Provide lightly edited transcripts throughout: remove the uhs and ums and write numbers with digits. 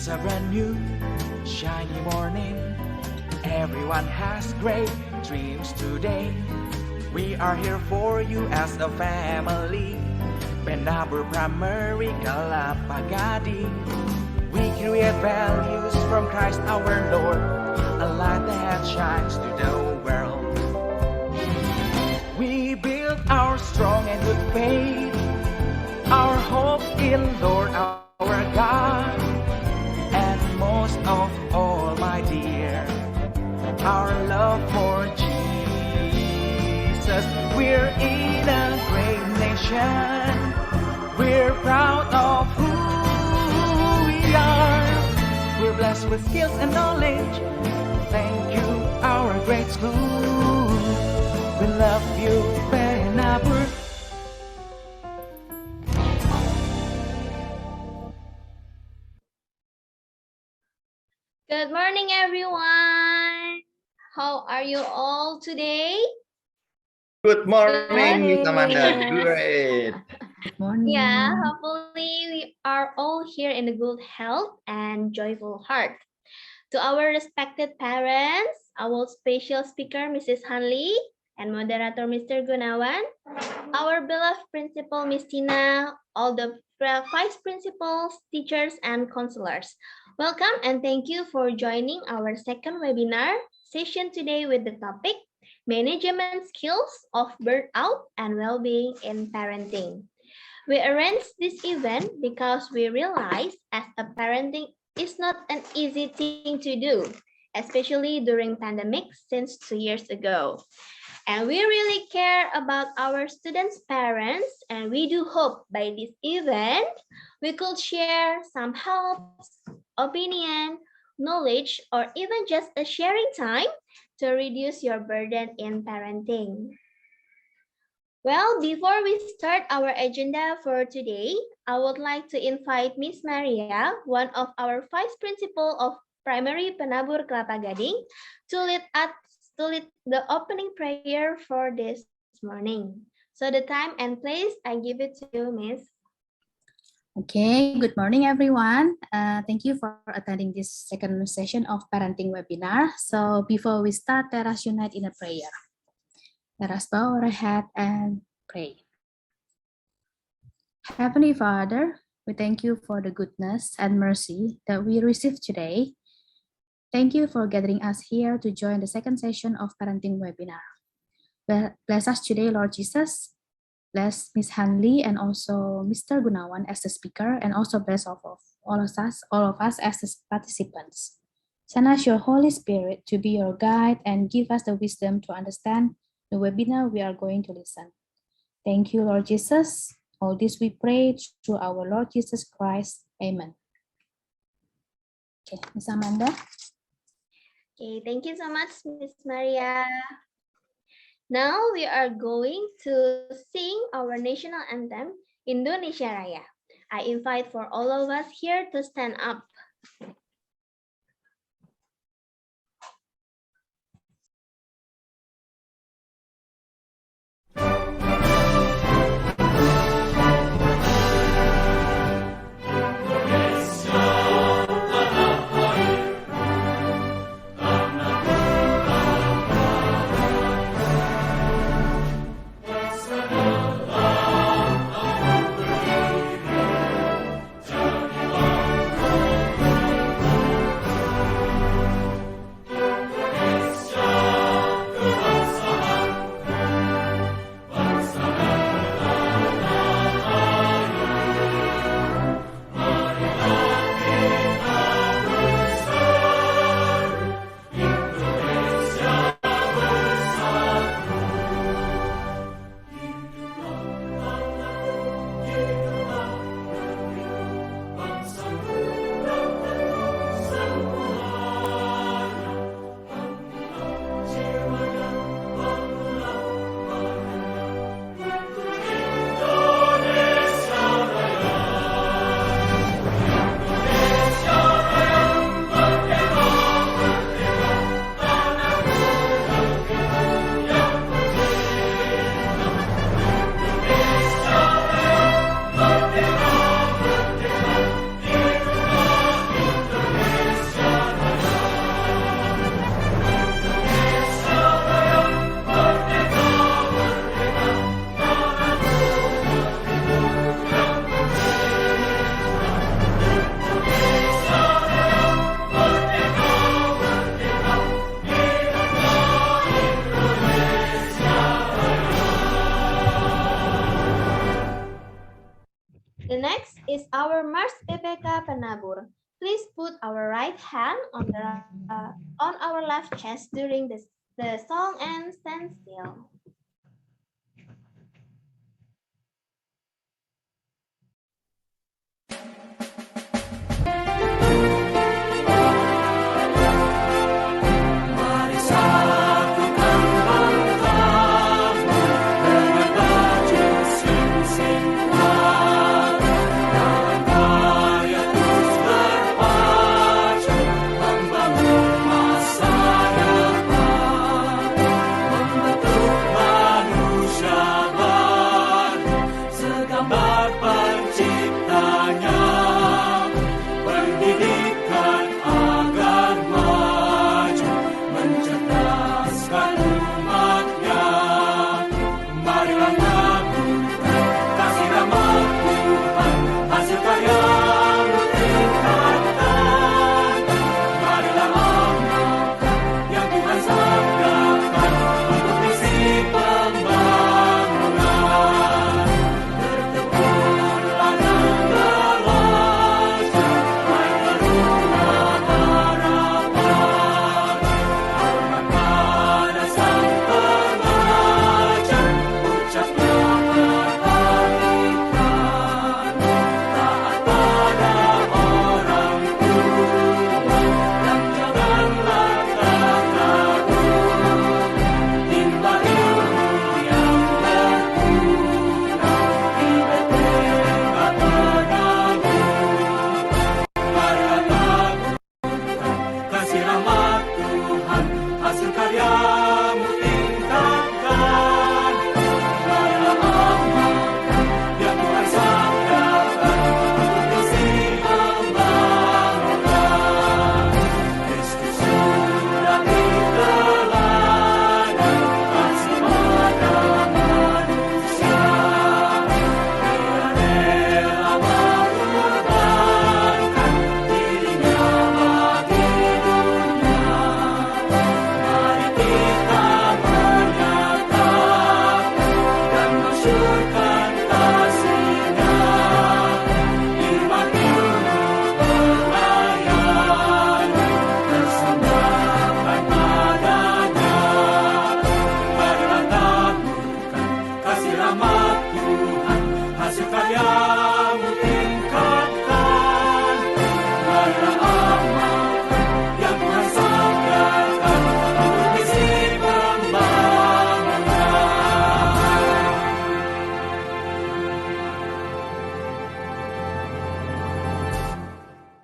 It's a brand new, shiny morning. Everyone has great dreams today. We are here for you as a family. Penabur Primary Kalapagadi. We create values from Christ our Lord, a light that shines to the world. We build our strong and good faith, our hope in Lord our God, and most of all, my dear, our love for Jesus. We're in a great nation. We're proud of who we are. We're blessed with skills and knowledge. Thank you, our great school. We love you, Penabur. Good morning, everyone. How are you all today? Good morning, Miss Amanda. Great. Good morning. Yeah, hopefully we are all here in a good health and joyful heart. To our respected parents, our special speaker, Mrs. Hanli, and moderator, Mr. Gunawan, our beloved principal, Miss Tina, all the vice principals, teachers, and counselors. Welcome and thank you for joining our second webinar session today with the topic Management Skills of Burnout and Well-being in Parenting. We arranged this event because we realized as a parenting is not an easy thing to do, especially during pandemic since 2 years ago. And we really care about our students' parents, and we do hope by this event we could share some helps, opinion, knowledge, or even just a sharing time to reduce your burden in parenting. Well, before we start our agenda for today, I would like to invite Miss Maria, one of our vice principal of Primary Penabur Kelapa Gading, to lead the opening prayer for this morning. So the time and place, I give it to you, Miss. Okay, good morning, everyone. Thank you for attending this second session of parenting webinar. So before we start, let us unite in a prayer. Let us bow our head and pray. Heavenly Father, we thank you for the goodness and mercy that we receive today. Thank you for gathering us here to join the second session of parenting webinar. Bless us today, Lord Jesus. Bless Ms. Hanli and also Mr. Gunawan as the speaker, and also bless all of us as the participants. Send us your Holy Spirit to be your guide and give us the wisdom to understand the webinar we are going to listen. Thank you, Lord Jesus. All this we pray through our Lord Jesus Christ. Amen. Okay, Ms. Amanda. Okay, thank you so much, Miss Maria. Now we are going to sing our national anthem, Indonesia Raya. I invite for all of us here to stand up. is our Mars PPK Penabur. Please put our right hand on our left chest during the song and stand still.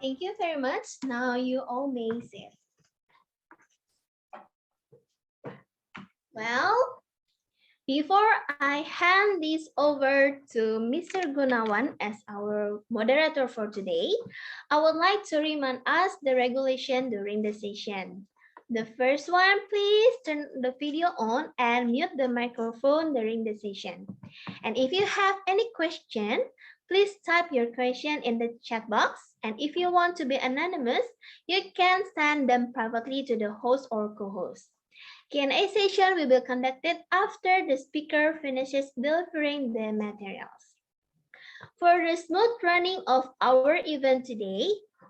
Thank you very much. Now you all may sit. Well, before I hand this over to Mr. Gunawan as our moderator for today, I would like to remind us the regulation during the session. The first one, please turn the video on and mute the microphone during the session. And if you have any question, please type your question in the chat box. And if you want to be anonymous, you can send them privately to the host or co-host. Q&A session will be conducted after the speaker finishes delivering the materials. For the smooth running of our event today,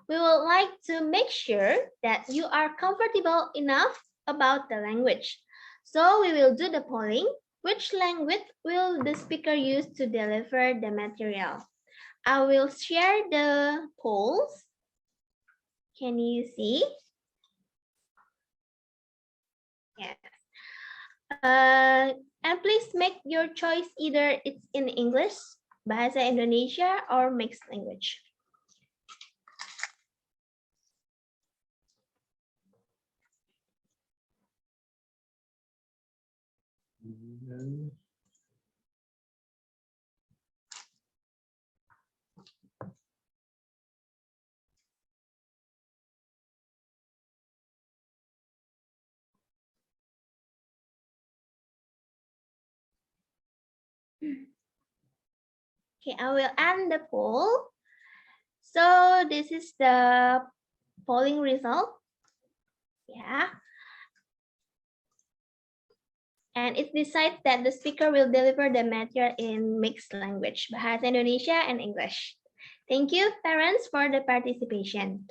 we would like to make sure that you are comfortable enough about the language. So we will do the polling. Which language will the speaker use to deliver the material? I will share the polls. Can you see? Yes. And please make your choice, either it's in English, Bahasa Indonesia, or mixed language. Okay, I will end the poll. So this is the polling result. Yeah. And it decides that the speaker will deliver the material in mixed language, Bahasa Indonesia and English. Thank you, parents, for the participation.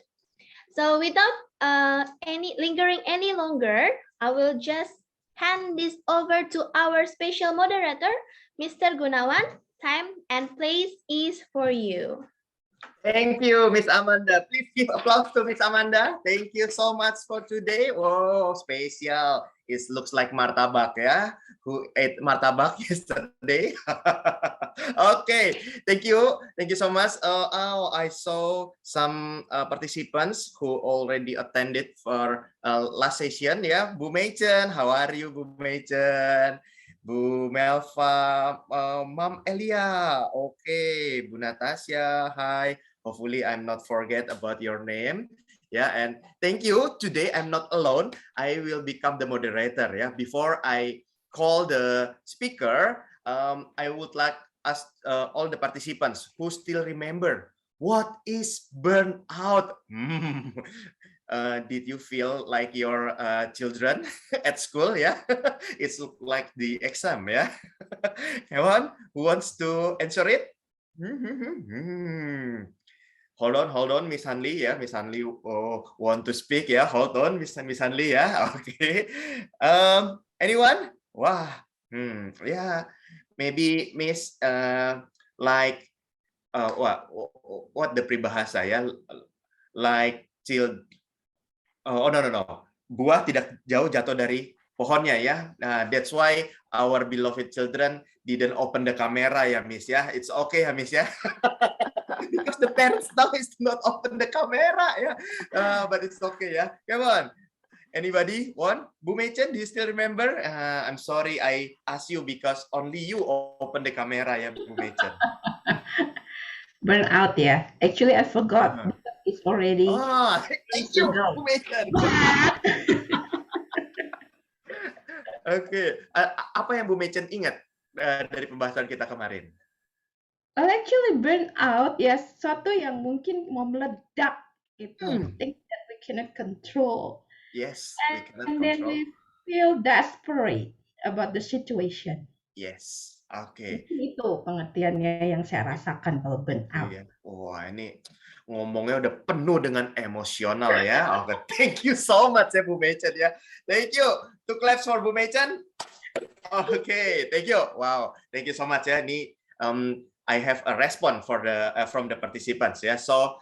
So without lingering any longer, I will just hand this over to our special moderator, Mr. Gunawan. Time and place is for you. Thank you, Miss Amanda. Please give applause to Miss Amanda. Thank you so much for today. Oh, special. It looks like martabak, ya. Who ate martabak yesterday? Okay, thank you. Thank you so much. I saw some participants who already attended for last session, ya. Bu Meichen, how are you, Bu Meichen? Bu Melva, Mom Elia, okay, Bu Natasha, hi. Hopefully I'm not forget about your name. Yeah, and thank you. Today I'm not alone. I will become the moderator. Yeah, before I call the speaker, I would like ask all the participants who still remember what is burnout. Did you feel like your children at school? Yeah, it's like the exam. Yeah, anyone who wants to answer it? Hold on, Miss Hanli, ya, Miss Hanli want to speak, ya, hold on, Miss Hanli, ya, okay. Anyone? Wah, yeah, maybe Miss like what the peribahasa, ya, like oh no, buah tidak jauh jatuh dari pohonnya, ya. Nah, that's why our beloved children didn't open the camera, ya, Miss, ya. It's okay, ya, Miss, ya. Because the parents now is not open the camera, yeah. But it's okay, yeah. Come on. Anybody want? Bu Meichen, do you still remember? I'm sorry I asked you because only you open the camera, ya, Bu Meichen. Burnout, yeah. Actually, I forgot. It's already. Oh, thank you, Bu Meichen. Oke, apa yang Bu Meichen ingat dari pembahasan kita kemarin? Well, actually, burnout ya sesuatu yang mungkin mau meledak gitu. Things that we cannot control. Yes, we cannot and then control. we feel desperate about the situation. Yes, oke. Itu pengertiannya yang saya rasakan kalau burnout. Iya. Wah, ini ngomongnya udah penuh dengan emosional, ya. Oke, thank you so much, ya, Bu Meichen, ya. Thank you. Two claps for Bu Meichen. Oke, thank you. Wow, thank you so much, ya. Ini I have a response for the from the participants. Yeah, so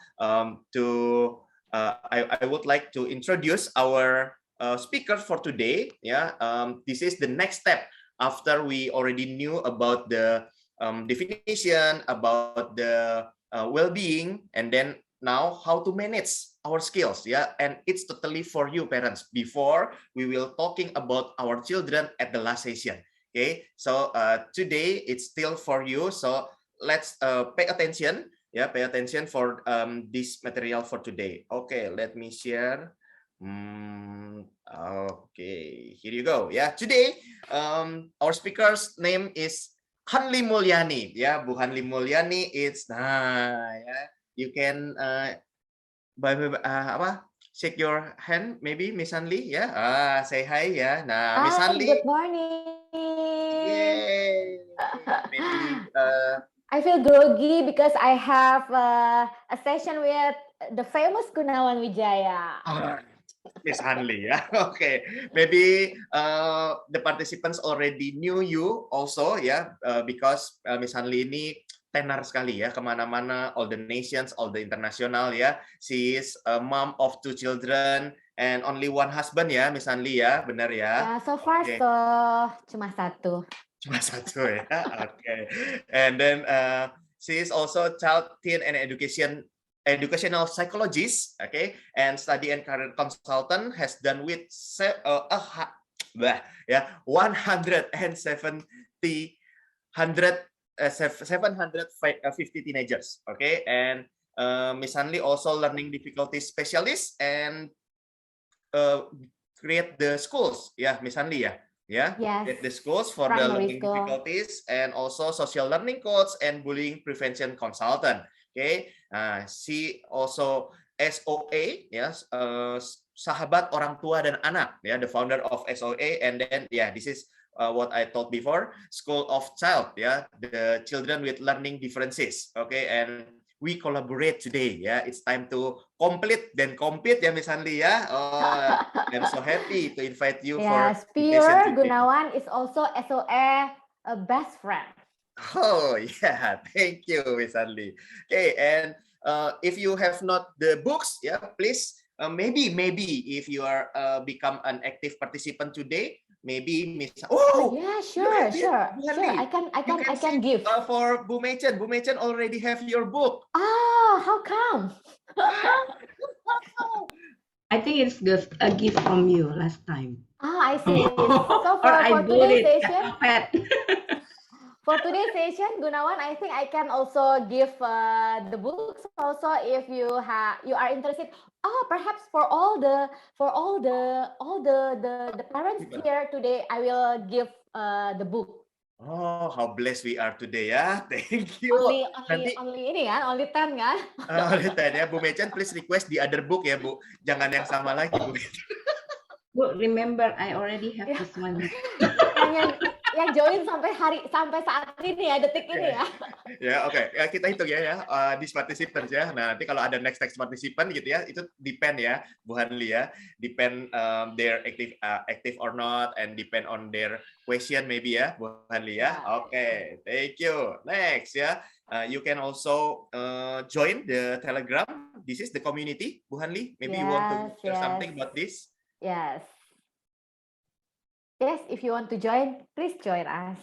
I would like to introduce our speaker for today. Yeah, this is the next step after we already knew about the definition, about the well-being, and then now how to manage our skills. Yeah, and it's totally for you, parents. Before we will talking about our children at the last session. Okay, so today it's still for you. So let's pay attention, yeah, pay attention for this material for today. Okay, let me share. Okay, here you go. Yeah, today our speaker's name is Hanli Mulyani. Yeah, Bu Hanli Mulyani. It's yeah, you can shake your hand, maybe Miss Hanli. Yeah, say hi. Yeah, nah, Miss Hanli. Good morning. Yay. Maybe I feel groggy because I have a session with the famous Gunawan Wijaya. Miss Hanli, ya. Okay, maybe the participants already knew you also, ya, because Miss Hanli ini tenar sekali, ya, kemana-mana, all the nations, all the international, ya. She is a mom of 2 children and only 1 husband, ya, Miss Hanli, ya, benar ya? Yeah, so far Okay. so cuma 1. Cuma 1, ya. Okay. And then she is also child, teen, and educational psychologist, okay, and study and career consultant, has done with 750 teenagers, okay, and Miss Hanli also learning difficulty specialist and create the schools, yeah, Miss Hanli, ya. Yeah, Yes. the schools for the learning difficulties, and also social learning coach and bullying prevention consultant. Okay, she also SOA, yes, sahabat orang tua dan anak, yeah, the founder of SOA, and then yeah, this is what I told before, School of Child, yeah, the children with learning differences. Okay, and we collaborate today. Yeah, it's time to complete then compete ya Miss Hanli ya. Oh, I'm so happy to invite you for Yes, invitation Pierre today. Gunawan is also SOA a best friend. Oh yeah, thank you Miss Hanli. Okay, and if you have not the books, yeah, please maybe if you are become an active participant today, maybe Miss. Oh Oh, yeah, you have it, sure. Bu Sure. Hanli. You I can see, give. for Bu Meichen. Bu Meichen already have your book. Ah, how come? I think it's just a gift from you last time. Ah, I see. So Or I for bought today's it at session, Pet. for today's session, Gunawan, I think I can also give the books also if you are interested. Oh, perhaps for all the parents here today, I will give the book. Oh, how blessed we are today ya. Thank you. Nanti Only ini kan, only 10 kan? oleh ya Bu Meichen, please request the other book ya Bu. Jangan yang sama lagi Bu. But remember, I already have Yeah. this one. yang join sampai saat ini ya, detik ini ya. Ya, oke. Ya, kita hitung ya these participants ya. Nah, nanti kalau ada next participant gitu ya, itu depend ya Bu Hanli ya. Depend their active or not and depend on their question maybe ya Bu Hanli ya. Oke, thank you. Next ya. You can also join the Telegram. This is the community, Bu Hanli. Maybe you want to share something about this. Yes. Yes, if you want to join, please join us.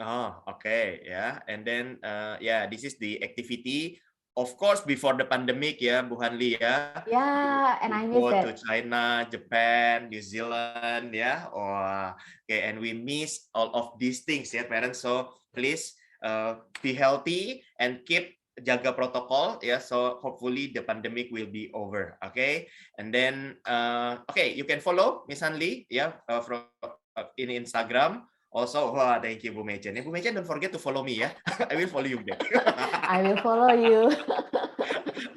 Oh, okay, yeah. And then, yeah, this is the activity. Of course, before the pandemic, ya, Bu Hanli, ya. Yeah, and I miss Go it. to China, Japan, New Zealand, ya. Oh, okay, and we miss all of these things, ya, parents. So please be healthy and keep jaga protokol, ya. So hopefully the pandemic will be over, okay. And then, okay, you can follow Miss Hanli, ya, from in Instagram. Also, wah, thank you Bu Meichen. Bu Meichen, don't forget to follow me ya. I will follow you back. I will follow you.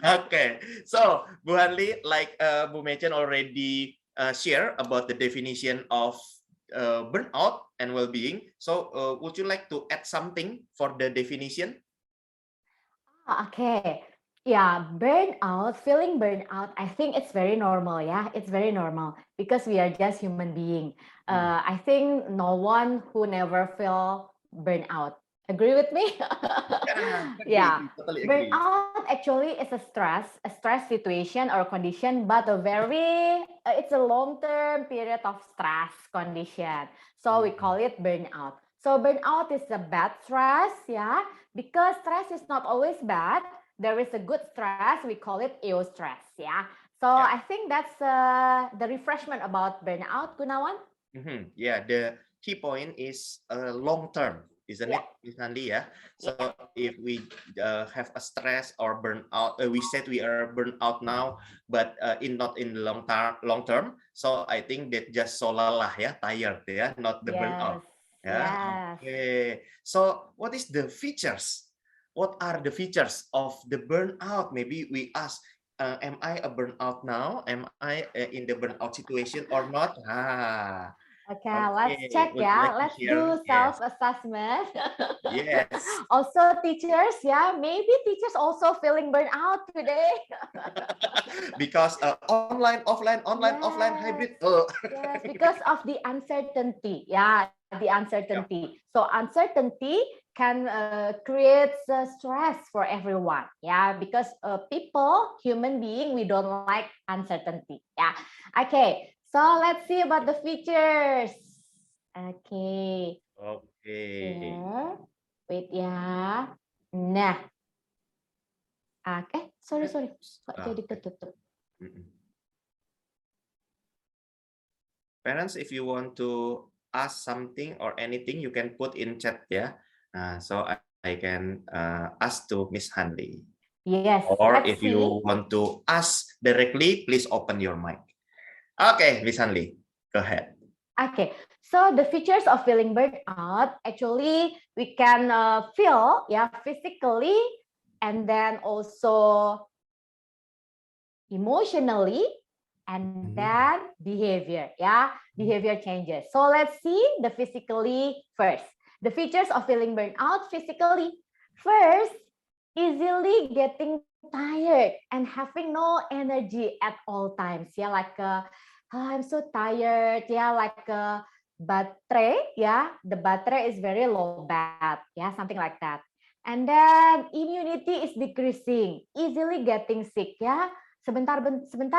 Okay, so Bu Hanli, like Bu Meichen already share about the definition of burnout and well-being. So, would you like to add something for the definition? Okay. Yeah, burnout, feeling burnout, I think it's very normal, yeah. It's very normal because we are just human being. I think no one who never feel burnout. Agree with me? Yeah. Totally agree. Burnout actually is a stress situation or condition, but it's a long-term period of stress condition. So we call it burnout. So burnout is a bad stress, yeah, because stress is not always bad. There is a good stress, we call it eustress, yeah. So I think that's the refreshment about burnout, Gunawan. Yeah, the key point is long term, isn't it, Miss Hanli? Yeah. So if we have a stress or burnout, we said we are burnt out now, but not in long term. So I think that just so lelah ya, tired ya, not the burnout. Yeah. Okay. So what is the features? What are the features of the burnout? Maybe we ask, am I a burnout now? Am I in the burnout situation or not? Okay, let's check ya. Let's do self-assessment. Yes. Also teachers, yeah, maybe teachers also feeling burnout today. Because online, offline, hybrid. Yes, because of the uncertainty. Yeah, the uncertainty. So uncertainty can create stress for everyone. Yeah, because people, human being, we don't like uncertainty. Yeah. Okay. So let's see about the features. Okay. Okay. Wait ya. Nah. Okay. Sorry. Kok jadi ketutup? Parents, if you want to ask something or anything, you can put in chat ya. So I can ask to Miss Hanli. Yes. Or if you want to ask directly, please open your mic. Okay, Miss Hanli, go ahead. Okay, so the features of feeling burnout, actually we can feel, physically, and then also emotionally, and then behavior, behavior changes. So let's see the physically first. The features of feeling burnout physically. First, easily getting tired and having no energy at all times. Yeah, like I'm so tired. Yeah, like baterai. Yeah, the baterai is very low bat. Yeah, something like that. And then immunity is decreasing, easily getting sick. Yeah, sebentar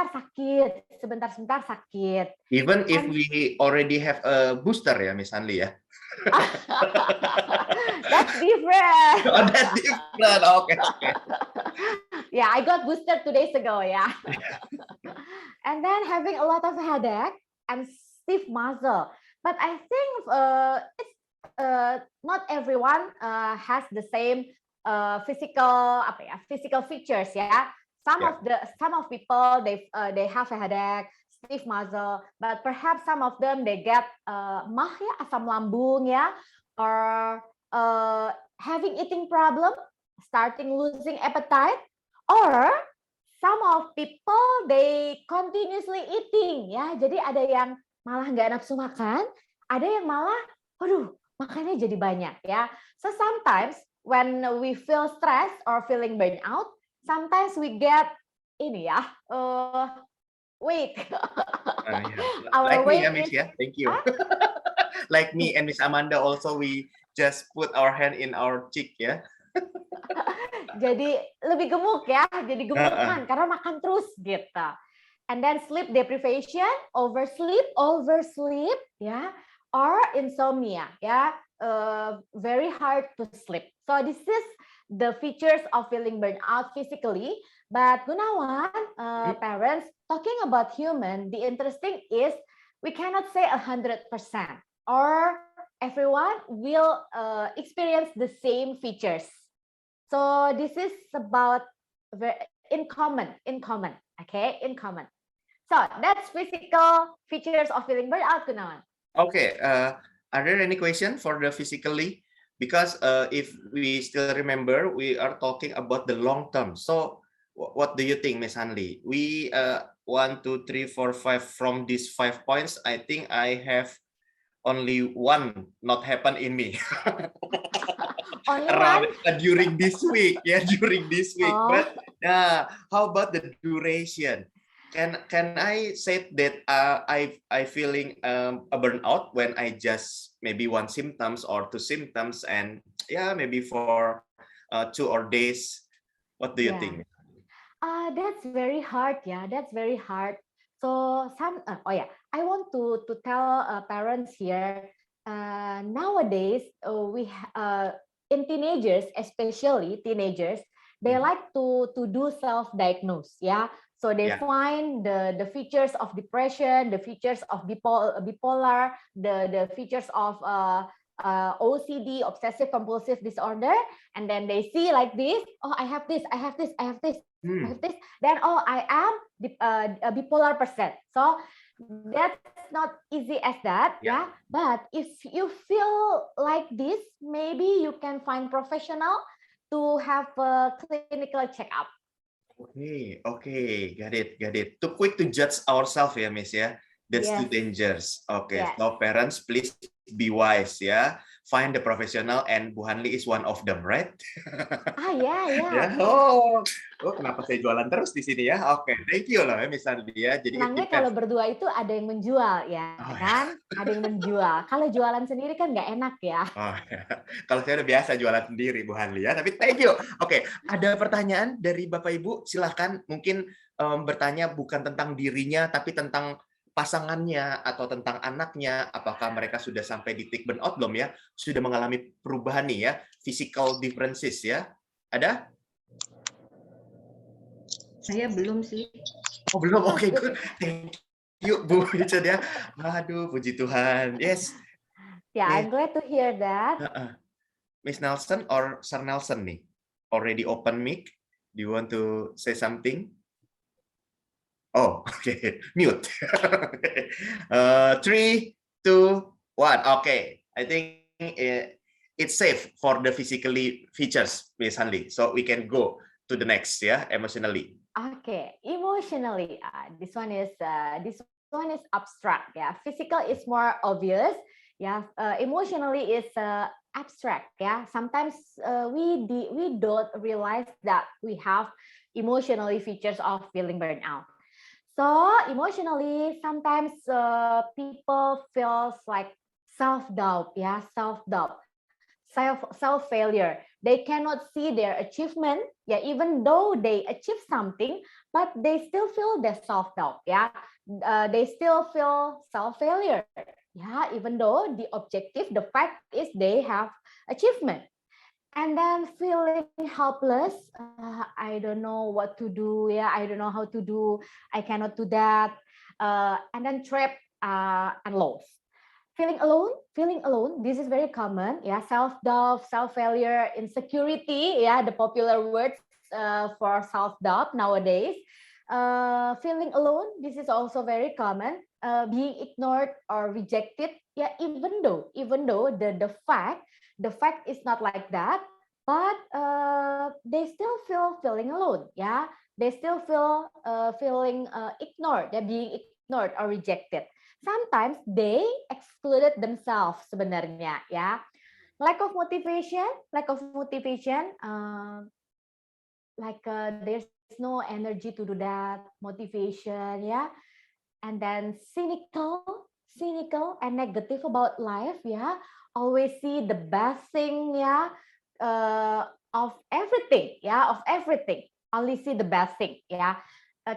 sakit, sebentar sakit. Even if And we already have a booster ya, Miss Hanli ya. that's different. Oh, that's different. Okay. Yeah, I got boosted 2 days ago. Yeah. And then having a lot of headache and stiff muscle. But I think it's not everyone has the same physical features. Yeah. Some of people they have a headache, stiff muscle, but perhaps some of them they get mah ya, asam lambung ya, or having eating problem, starting losing appetite, or some of people they continuously eating ya. Jadi ada yang malah nggak nafsu makan, ada yang malah aduh makannya jadi banyak ya. So sometimes when we feel stress or feeling burnout, sometimes we get ini ya weak. Our Like me weight ya, Miss is ya. Thank you. Like me and Miss Amanda also, we just put our hand in our cheek ya. jadi lebih gemuk ya, jadi gemukan karena makan terus gitu. And then sleep deprivation, oversleep, ya, or insomnia, ya, very hard to sleep. So this is the features of feeling burnout physically. But Gunawan, parents, talking about human, the interesting is we cannot say 100% or everyone will experience the same features. So this is about in common, okay, in common. So that's physical features of feeling burnout, Gunawan. Okay, are there any question for the physically? Because if we still remember, we are talking about the long term. So what do you think, Miss Hanli? We 1, 2, 3, 4, 5 from these 5 points. I think I have only one not happen in me. Only Around one? during this week, yeah, during this week. Oh. But how about the duration? Can I say that I feeling a burnout when I just maybe 1 symptoms or 2 symptoms, and yeah, maybe for 2 or days. What do you think? That's very hard, yeah. That's very hard. So I want to tell parents here. Nowadays, in teenagers, especially teenagers, they like to do self-diagnose, yeah. So they find the features of depression, the features of bipolar, the features of OCD, obsessive compulsive disorder, and then they see like this. Oh, I have this. I have this. I have this. I have this. Then I am a bipolar person. So that's not easy as that, yeah. But if you feel like this, maybe you can find professional to have a clinical checkup. Okay, got it. Too quick to judge ourselves, ya, Miss, ya. That's too dangerous. Okay, so parents, please be wise, ya. Find the professional, and Bu Hanli is one of them, right? Yeah. Oh, kenapa saya jualan terus di sini ya? Oke, thank you loh, Miss Hanli ya. Jadi senangnya kalau berdua itu ada yang menjual, ya kan? Ada yang menjual. Kalau jualan sendiri kan nggak enak ya. Oh, ya. Kalau saya udah biasa jualan sendiri, Bu Hanli ya. Tapi thank you. Oke, ada pertanyaan dari Bapak Ibu. Silahkan, mungkin bertanya bukan tentang dirinya, tapi tentang pasangannya atau tentang anaknya, apakah mereka sudah sampai di titik burnout belum ya? Sudah mengalami perubahan nih ya, physical differences ya? Ada? Saya belum sih. Oh belum, oke, good. Thank you Bu Richard ya. Aduh, puji Tuhan. Yes. Yeah, I'm glad to hear that. Miss Nelson or Sir Nelson nih? Already open mic. Do you want to say something? Oh, okay. Mute. 3, 2, 1. Okay. I think it's safe for the physically features, Miss Hanli. So we can go to the next, yeah, emotionally. Okay, emotionally. This one is abstract. Yeah, physical is more obvious. Yeah, emotionally is abstract. Yeah, sometimes we don't realize that we have emotionally features of feeling burnout. So emotionally, sometimes people feels like self-doubt, yeah, self-doubt, self-failure. They cannot see their achievement, yeah, even though they achieve something, but they still feel their self-doubt, yeah. They still feel self-failure, yeah, even though the objective, the fact is they have achievement. And then feeling helpless, I don't know what to do, yeah, I don't know how to do, I cannot do that, and then trapped and lost. Feeling alone, this is very common, yeah, self-doubt, self-failure, insecurity, yeah, the popular words for self-doubt nowadays. Feeling alone, this is also very common, being ignored or rejected, yeah, even though the fact is not like that, but they still feel feeling alone, yeah, they still feel feeling ignored, they're being ignored or rejected. Sometimes they excluded themselves sebenarnya, ya. Lack of motivation, like there's no energy to do that, motivation, yeah. And then cynical and negative about life, yeah. Always see the bad thing, yeah, of everything, yeah, of everything. Only see the bad thing, yeah.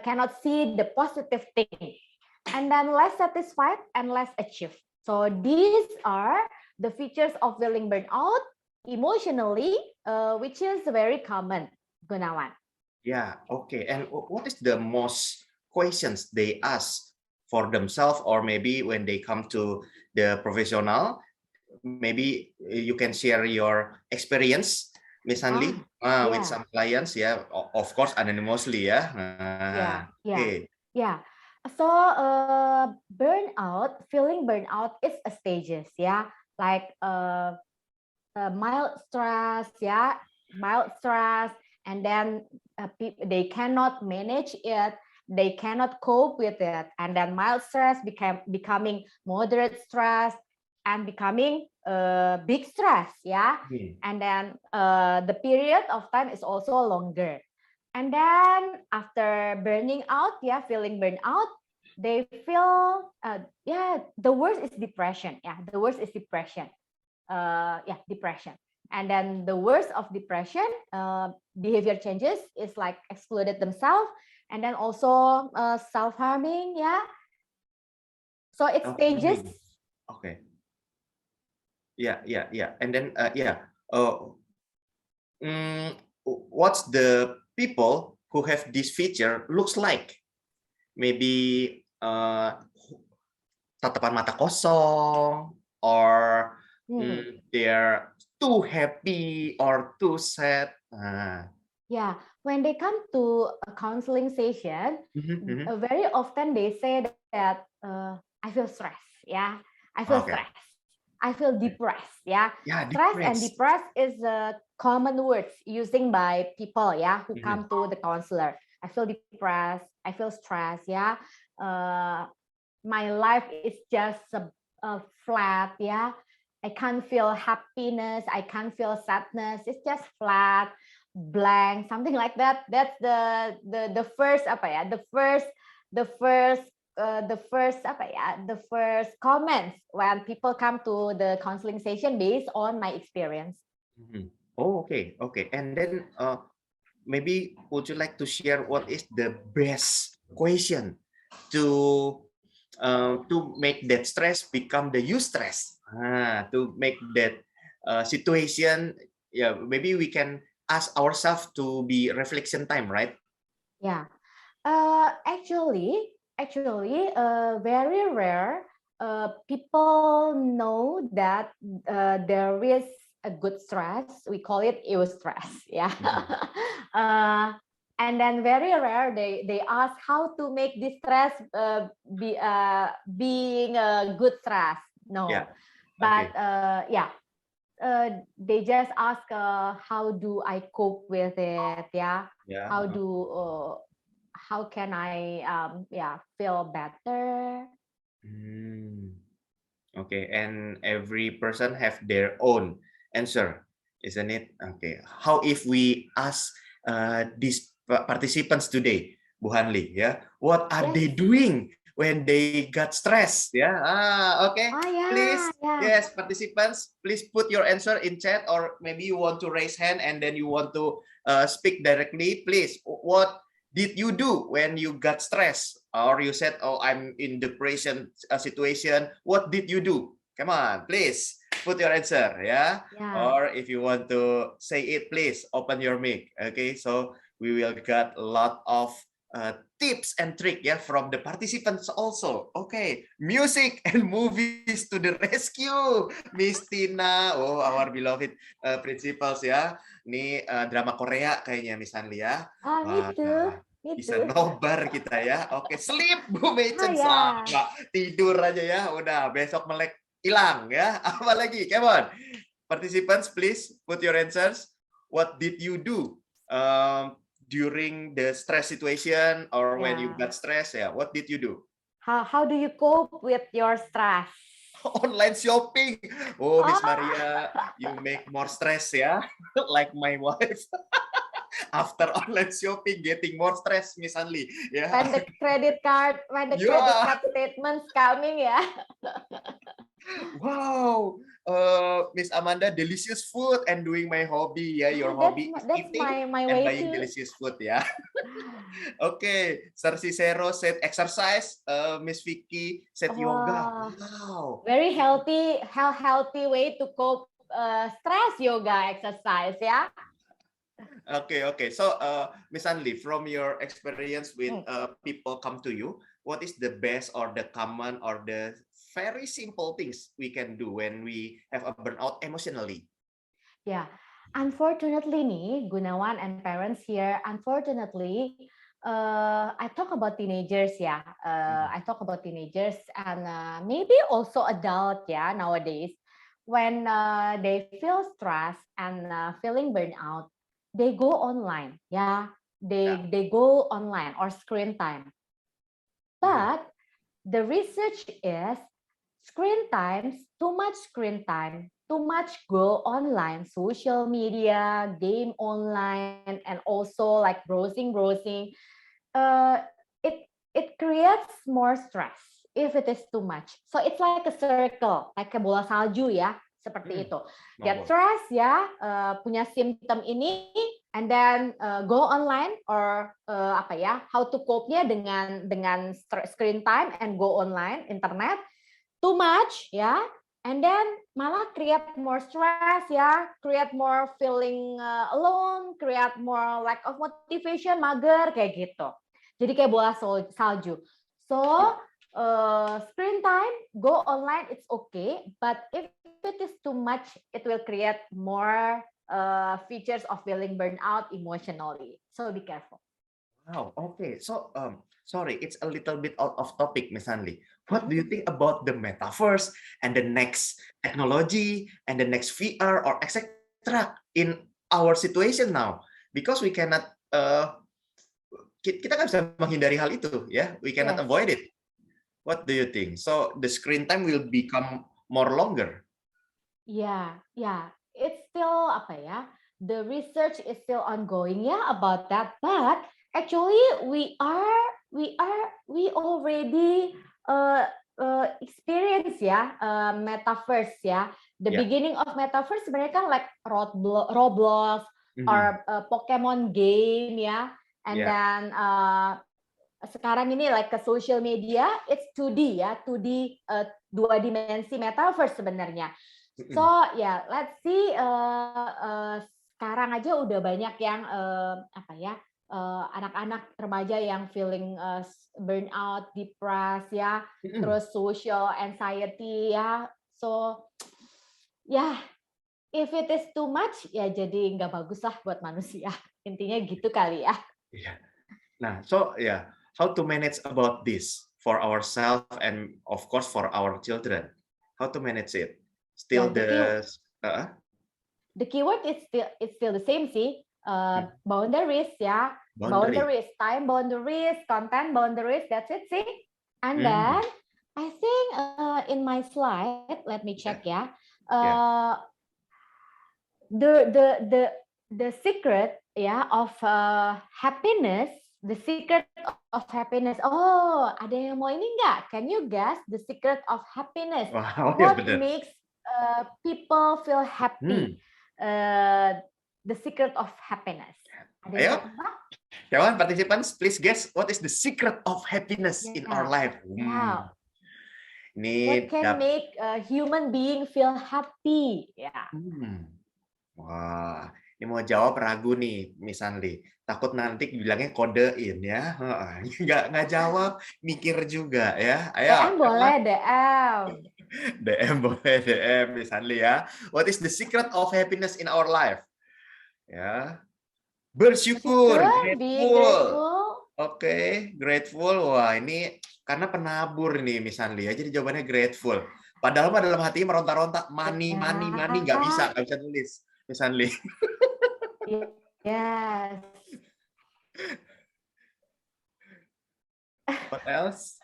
Cannot see the positive thing. And then less satisfied and less achieved. So these are the features of feeling burnout emotionally, which is very common, Gunawan. Yeah, okay. And what is the most questions they ask for themselves, or maybe when they come to the professional? Maybe you can share your experience, Miss Hanli, with Yeah. some clients. Yeah, of course, anonymously. Yeah. Yeah, yeah, Okay. yeah. So burnout, feeling burnout is a stages, yeah. Like mild stress, yeah, mild stress, and then they cannot manage it, they cannot cope with it, and then mild stress becoming moderate stress and becoming big stress, yeah. Hmm. And then the period of time is also longer. And then after burning out, yeah, feeling burnout, they feel yeah, the worst is depression, yeah, the worst is depression, yeah, depression. And then the worst of depression, behavior changes is like excluded themselves, and then also self-harming, yeah. So it stages. Self-harming. Okay. Yeah. And then yeah. Uh, mm, what's the people who have this feature looks like? Maybe tatapan mata kosong, or they're too happy or too sad. Yeah, when they come to a counseling session, very often they say that I feel stress, yeah, I feel Okay. stress, I feel depressed, yeah. Yeah, Stress and depressed. depressed is a common words using by people, yeah, who come to the counselor. I feel depressed, I feel stressed, yeah. My life is just flat, yeah. I can't feel happiness, I can't feel sadness, it's just flat, blank, something like that. That's the first apa ya, the first comments when people come to the counseling session based on my experience. Oh, okay. And then maybe would you like to share what is the best question to make that stress become the eustress? To make that situation, yeah, maybe we can ask ourselves to be reflection time, right? Yeah. Actually, very rare. People know that there is a good stress. We call it eustress. Yeah. And then very rare they ask how to make this stress being a good stress. No. Yeah. But Okay. yeah. They just ask how do I cope with it? Yeah. Yeah. How can I yeah, feel better? Okay, and every person have their own answer, isn't it? Okay, how if we ask these participants today, Bu Hanli, yeah, what are Yes. they doing when they got stressed? Yeah, okay. Oh yeah, Please, yeah. yes, participants, please put your answer in chat, or maybe you want to raise hand and then you want to speak directly. Please, what did you do when you got stressed, or you said, oh, I'm in depression situation? What did you do? Come on, please put your answer, yeah. Yeah. Or if you want to say it, please open your mic. Okay, so we will get a lot of tips and trick, yeah, from the participants also. Okay, music and movies to the rescue, Miss Tina. Oh, our beloved principals, ya. Ini drama Korea kayaknya, Miss Hanli, ya. Oh, me Wah, too. Me bisa too. nobar kita ya. Oke, sleep Bu Meichen, Ah, ya. sama tidur aja ya. Udah besok melek hilang ya. Apa lagi? Come on. Participants, please put your answers. What did you do during the stress situation, or when you Yeah. got stressed? Yeah, what did you do? How do you cope with your stress? Online shopping. Oh, Miss Oh. Maria, you make more stress ya. Like my wife. After online shopping, getting more stress, Miss Hanli. Yeah. When the credit card statement's coming, ya. Wow, Miss Amanda, delicious food and doing my hobby. Yeah, your hobby is That's eating my and way buying to. delicious food. Yeah. Okay, Sir Cicero said exercise. Miss Vicky said yoga. Wow. Wow. Very healthy way to cope stress, yoga exercise, ya. Okay. So, Miss Anli, from your experience with people come to you, what is the best or the common or the very simple things we can do when we have a burnout emotionally? Yeah, unfortunately nih, Gunawan and parents here, unfortunately, I talk about teenagers ya. I talk about teenagers and maybe also adult ya nowadays. When they feel stressed and feeling burnout, they go online ya. They go online or screen time. But the research is too much screen time, too much go online, social media, game online, and also like browsing. It creates more stress if it is too much. So it's like a circle, like a bola salju ya, seperti itu. Get stress ya, punya symptom ini, and then go online or how to cope-nya dengan screen time and go online, internet. Too much ya, and then malah create more stress ya, create more feeling alone, create more lack of motivation, mager kayak gitu. Jadi kayak bola salju. So screen time, go online, it's okay, but if it is too much, it will create more features of feeling burnout emotionally. So be careful. Wow. Okay. So, sorry, it's a little bit out of topic, Miss Hanli. What do you think about the metaverse and the next technology and the next VR or etc. in our situation now? Because we cannot, kita kan bisa menghindari hal itu, ya. We cannot avoid it. What do you think? So the screen time will become more longer. Yeah. It's still the research is still ongoing about that, but actually we already experience metaverse the beginning of metaverse sebenarnya kan like Roblox or Pokemon game and then sekarang ini like ke social media it's 2D 2 dimensi metaverse sebenarnya. So let's see sekarang aja udah banyak yang anak-anak remaja yang feeling burnout, depressed terus social anxiety So if it is too much jadi nggak bagus lah buat manusia. Intinya gitu kali ya. Nah, so how to manage about this for ourselves and of course for our children? How to manage it? Still the keyword is still the same sih. Boundaries boundaries, time boundaries, content boundaries, that's it sih. And then I think in my slide, let me check ya. Yeah. The secret of happiness, the secret of happiness. Oh, ada yang mau ini nggak? Can you guess the secret of happiness? Wow, ya What benar. makes people feel happy? The secret of happiness. Ada yang Ayo. mau tebak? Kawan, participants, please guess what is the secret of happiness in our life? Wow. Ini What can make a human being feel happy? Ya. Wah, ini mau jawab ragu nih, Miss Anli. Takut nanti bilangnya kodein ya. Nggak jawab, mikir juga ya. Ayo. DM boleh, DM. DM boleh, DM Miss Anli ya. What is the secret of happiness in our life? Ya. Bersyukur, Being grateful. grateful. Oke, grateful. Wah, ini karena penabur nih Miss Anli ya. Jadi jawabannya grateful. Padahal mah dalam hatinya meronta-ronta money nggak bisa tulis Miss Anli. Yes. What else?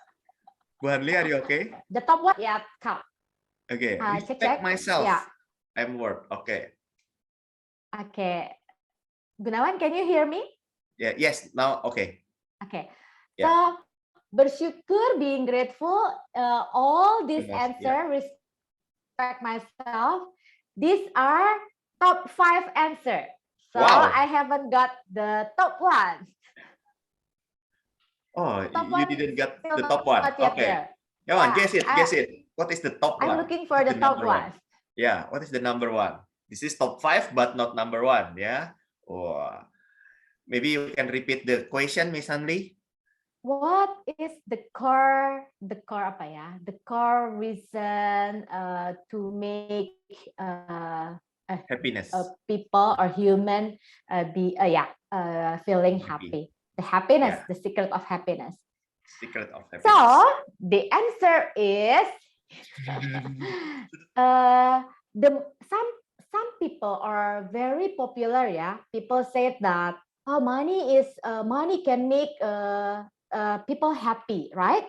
Bu Hanli, are you okay? The top one, ya, Kak. Okay, respect Cek. myself. Yeah. I'm worth. Okay. Okay. Gunawan, can you hear me? Yeah, yes, now okay. Okay. Yeah. So, bersyukur, being grateful, all these answer, respect myself, these are top 5 answer. So, Wow. I haven't got the top one. Oh, Top you one didn't get still the top one. not yet Okay. there. Come on, Yeah, guess it. What is the top one? I'm looking for the What's top number one. Yeah, what is the number one? This is top 5, but not number 1. Yeah. Oh, maybe you can repeat the question, Miss Hanli. What is the core apa ya? The core reason to make Happiness. People or human be feeling happy. The happiness, the secret of happiness. Secret of happiness. So the answer is some people are very popular. Yeah, people say that money can make people happy, right?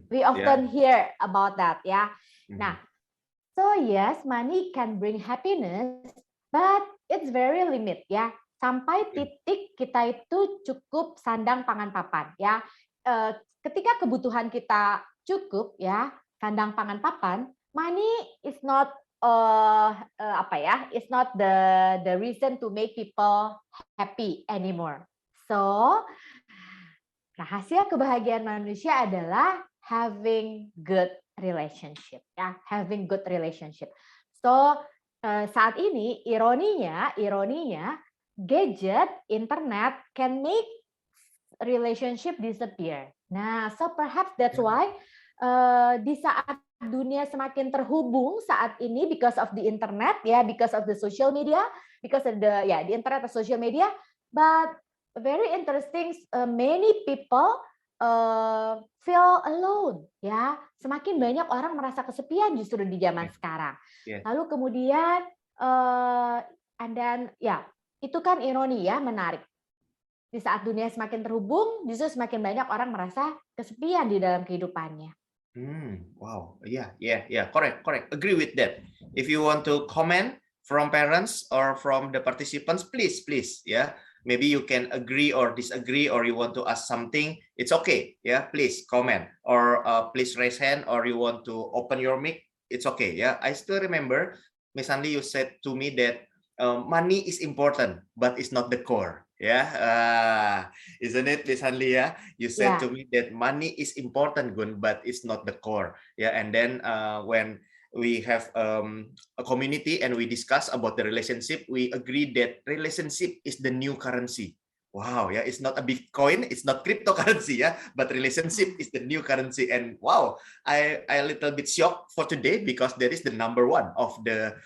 We often hear about that. Yeah. Nah, so yes, money can bring happiness, but it's very limit. Ya. Sampai titik kita itu cukup sandang pangan papan. Ya. Ketika kebutuhan kita cukup, ya, sandang pangan papan, money is not it's not the reason to make people happy anymore. So rahasia kebahagiaan manusia adalah having good relationship, ya, having good relationship. So saat ini ironinya gadget, internet can make relationship disappear. Nah, so perhaps that's why di saat dunia semakin terhubung saat ini because of the internet, ya, because of the social media, because of the internet or social media, but very interesting, many people feel alone, ya. Semakin banyak orang merasa kesepian justru di zaman sekarang. Lalu kemudian itu kan ironi, ya, menarik. Di saat dunia semakin terhubung, justru semakin banyak orang merasa kesepian di dalam kehidupannya. Wow, correct. Agree with that. If you want to comment from parents or from the participants, please, yeah. Maybe you can agree or disagree, or you want to ask something. It's okay, yeah. Please comment or please raise hand, or you want to open your mic. It's okay, yeah. I still remember, Miss Anli, you said to me that money is important, but it's not the core. Yeah, isn't it, Miss Hanli? Yeah, you said to me that money is important, Gun, but it's not the core. Yeah, and then when we have a community and we discuss about the relationship, we agree that relationship is the new currency. Wow, yeah, it's not a Bitcoin, it's not cryptocurrency, yeah, but relationship is the new currency. And wow, I a little bit shocked for today because that is the number 1 of the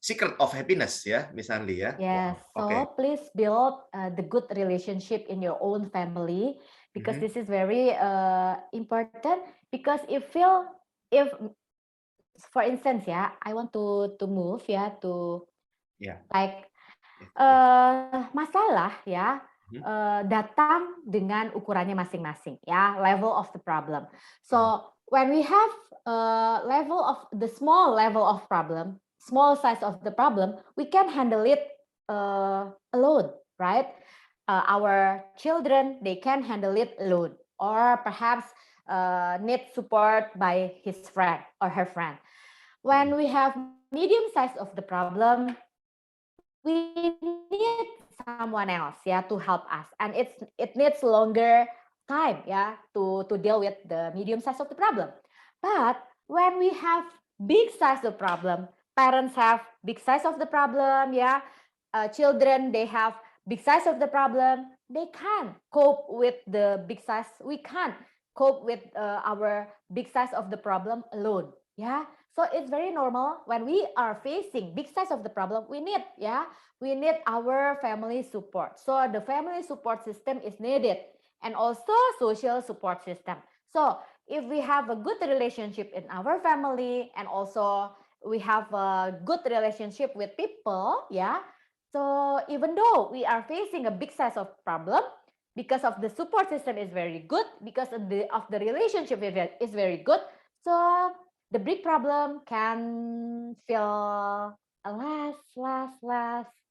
secret of happiness, yeah, Miss Hanli, yeah. Yes, so please build the good relationship in your own family because this is very important. Because if for instance, ya, I want to move, ya, to like masalah, ya, datang dengan ukurannya masing-masing, ya, level of the problem. So when we have the small level of problem, small size of the problem, we can handle it alone, right? Our children, they can handle it alone, or perhaps need support by his friend or her friend. When we have medium size of the problem, we need someone else, yeah, to help us, and it needs longer time, yeah, to deal with the medium size of the problem. But when we have big size of problem, parents have big size of the problem, yeah, children, they have big size of the problem, they can cope with the big size. We can't cope with our big size of the problem alone, yeah. So it's very normal when we are facing big size of the problem, we need, yeah, we need our family support. So the family support system is needed, and also social support system. So if we have a good relationship in our family, and also we have a good relationship with people, yeah. So even though we are facing a big size of problem, because of the support system is very good, because of the relationship is very good, so the big problem can feel less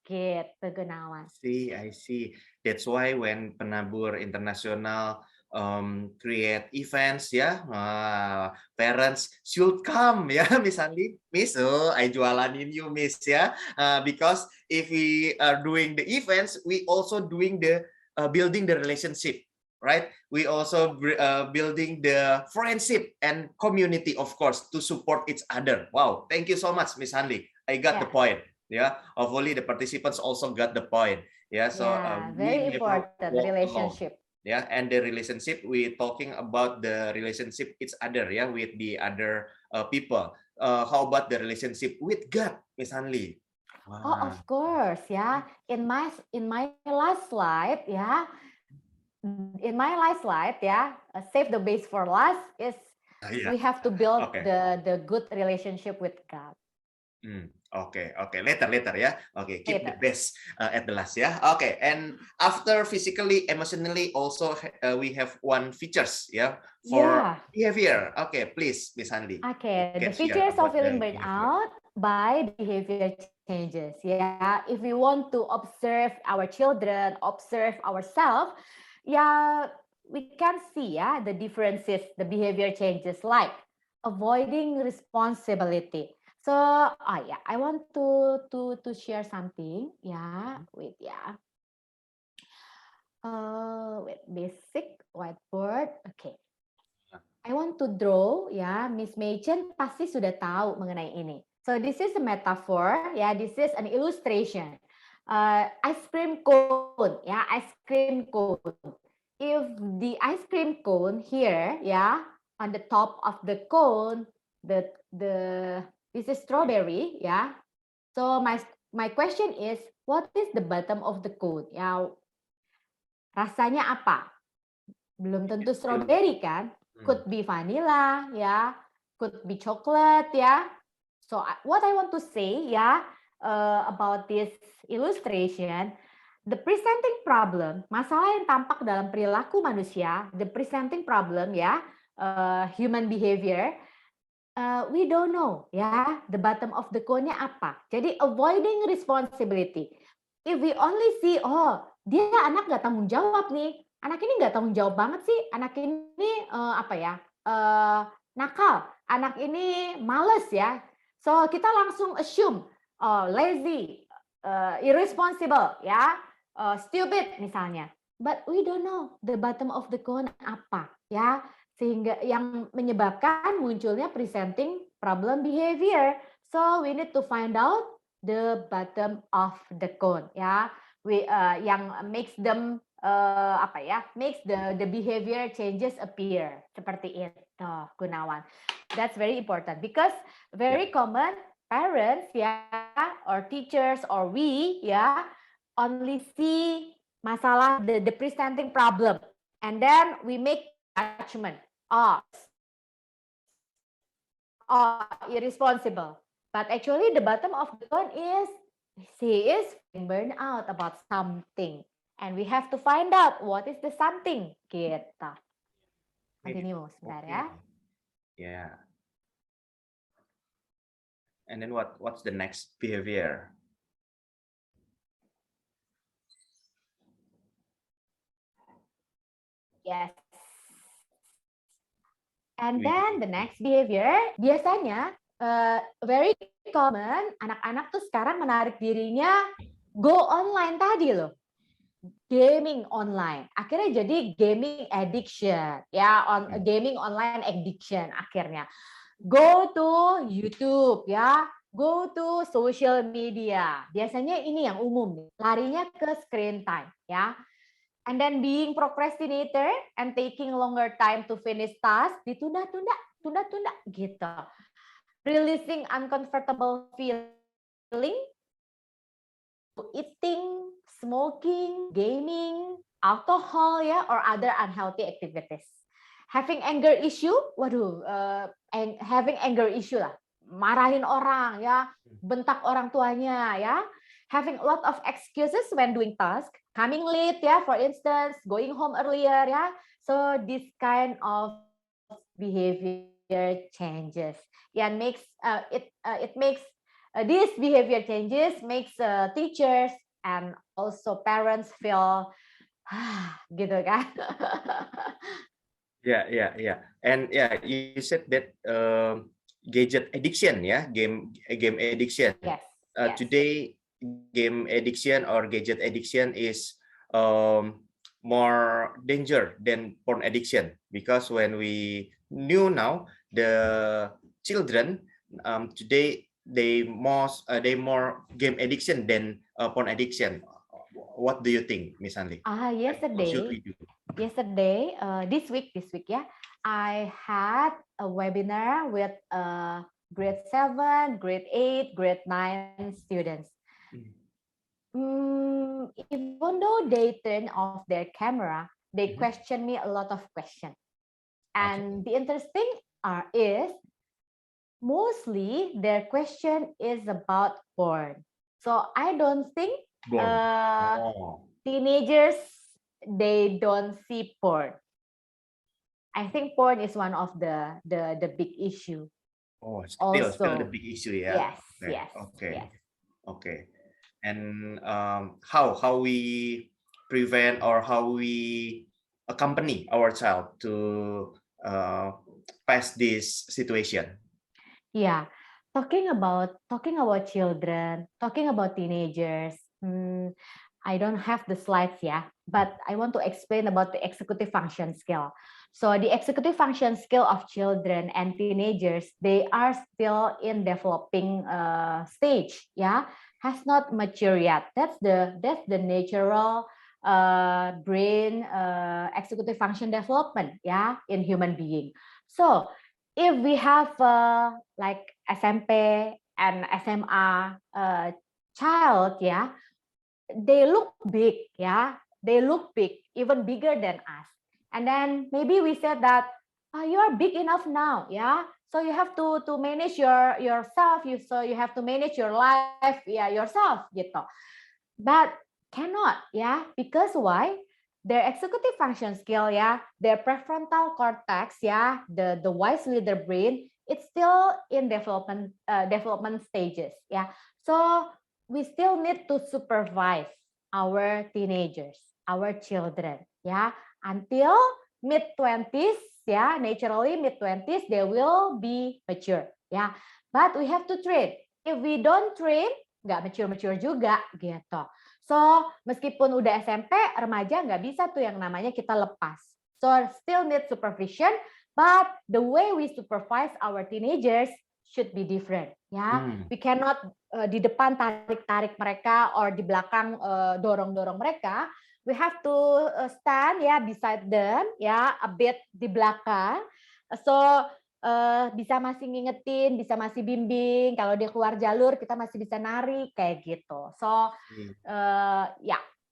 gitu, Gunawan. I see. That's why when Penabur International create events, ya, parents should come, ya, Miss Andi. Miss, oh, I jualanin you, Miss, ya. Because if we are doing the events, we also doing the building the relationship, right? We also building the friendship and community, of course, to support each other. Wow, thank you so much, Miss Andi. I got the point. Yeah, hopefully the participants also got the point. Yeah, so very we never important walk relationship. alone. Yeah, and the relationship, we talking about the relationship each other, yeah, with the other people. How about the relationship with God, Miss Hanli? Oh, of course, yeah. In my last slide, yeah. In my last slide, yeah, save the base for last is Yeah. we have to build Okay. the good relationship with God. Okay, later ya. Okay, keep the Later. best at the last ya. Okay, and after physically, emotionally, also we have one features ya for behavior. Okay, please, Miss Hanli. Okay, You can the share features of about feeling the burnt behavior. out by behavior changes. Yeah, if we want to observe our children, observe ourselves, yeah, we can see, yeah, the differences, the behavior changes, like avoiding responsibility. So, yeah, I want to share something. Yeah, wait, yeah. Wait, basic whiteboard. Okay. I want to draw, ya, Miss Machen pasti sudah tahu mengenai ini. So this is a metaphor, ya, this is an illustration. Ice cream cone, ya, ice cream cone. If the ice cream cone here, ya, on the top of the cone, this is strawberry, ya. So my question is, what is the bottom of the cone? Ya, rasanya apa? Belum tentu strawberry kan? Could be vanilla, ya, could be chocolate, ya. So what I want to say, ya, about this illustration, the presenting problem, masalah yang tampak dalam perilaku manusia, the presenting problem, ya, human behavior, we don't know, ya, the bottom of the cone-nya apa. Jadi avoiding responsibility. If we only see, oh, dia anak nggak tanggung jawab nih, anak ini nggak tanggung jawab banget sih, anak ini nakal, anak ini males ya. So kita langsung assume, lazy, irresponsible, ya, stupid misalnya. But we don't know the bottom of the cone apa, ya, sehingga yang menyebabkan munculnya presenting problem behavior. So we need to find out the bottom of the cone, ya, yang makes them makes the behavior changes appear, seperti itu, Gunawan. That's very important because very common parents, ya, or teachers or we, ya, only see masalah the presenting problem, and then we make judgment. Oh, irresponsible. But actually the bottom of the cone is he is burned out about something. And we have to find out what is the something. Gitu. Continue sebentar ya. Yeah. And then what's the next behavior? Yes. And We- then the next behavior, biasanya very common, anak-anak tuh sekarang menarik dirinya go online tadi loh. Gaming online. Akhirnya jadi gaming addiction, ya, gaming online addiction akhirnya. Go to YouTube, ya, go to social media. Biasanya ini yang umum nih, larinya ke screen time, ya. And then being procrastinator and taking longer time to finish task, ditunda-tunda, tunda-tunda gitu. Releasing uncomfortable feeling, eating, smoking, gaming, alcohol ya, or other unhealthy activities. Having anger issue, waduh, having anger issue lah, marahin orang ya, bentak orang tuanya ya. Having a lot of excuses when doing task, coming late ya, for instance, going home earlier ya. So this kind of behavior changes, yeah, makes these behavior changes makes teachers and also parents feel gitu kan. Yeah. And yeah, you said that gadget addiction, yeah, game addiction. Yes. Today, game addiction or gadget addiction is more danger than porn addiction, because when we knew now the children today they more game addiction than porn addiction. What do you think, Miss Hanli? What should we do? Yesterday, this week, yeah, I had a webinar with grade 7, grade 8, grade 9 students. Even though they turn off their camera, they question me a lot of questions. And the interesting is mostly their question is about porn. So I don't think teenagers, they don't see porn. I think porn is one of the big issue. Oh, still Also. the big issue, yeah. Yes. Okay. And how we prevent or how we accompany our child to pass this situation? Yeah, talking about children, talking about teenagers. I don't have the slides, yeah, but I want to explain about the executive function skill. So the executive function skill of children and teenagers, they are still in developing stage, yeah, has not mature yet. That's the natural brain executive function development, yeah, in human being. So if we have like SMP and SMA child, yeah, they look big, yeah, they look big, even bigger than us. And then maybe we said that you are big enough now, yeah. So you have to manage yourself. So you have to manage your life, yeah, yourself, gitu. But cannot, yeah, because why? Their executive function skill, yeah, their prefrontal cortex, yeah, the wise leader brain, it's still in development stages, yeah. So we still need to supervise our teenagers, our children, yeah, until mid-20s, yeah, naturally mid-20s they will be mature, yeah. But we have to train. If we don't train, nggak mature juga gitu. So meskipun udah SMP, remaja nggak bisa tuh yang namanya kita lepas. So still need supervision, but the way we supervise our teenagers should be different. Ya, we cannot di depan tarik-tarik mereka or di belakang dorong-dorong mereka. We have to stand ya beside them ya, a bit di belakang. So bisa masih ngingetin, bisa masih bimbing. Kalau dia keluar jalur, kita masih bisa narik kayak gitu. So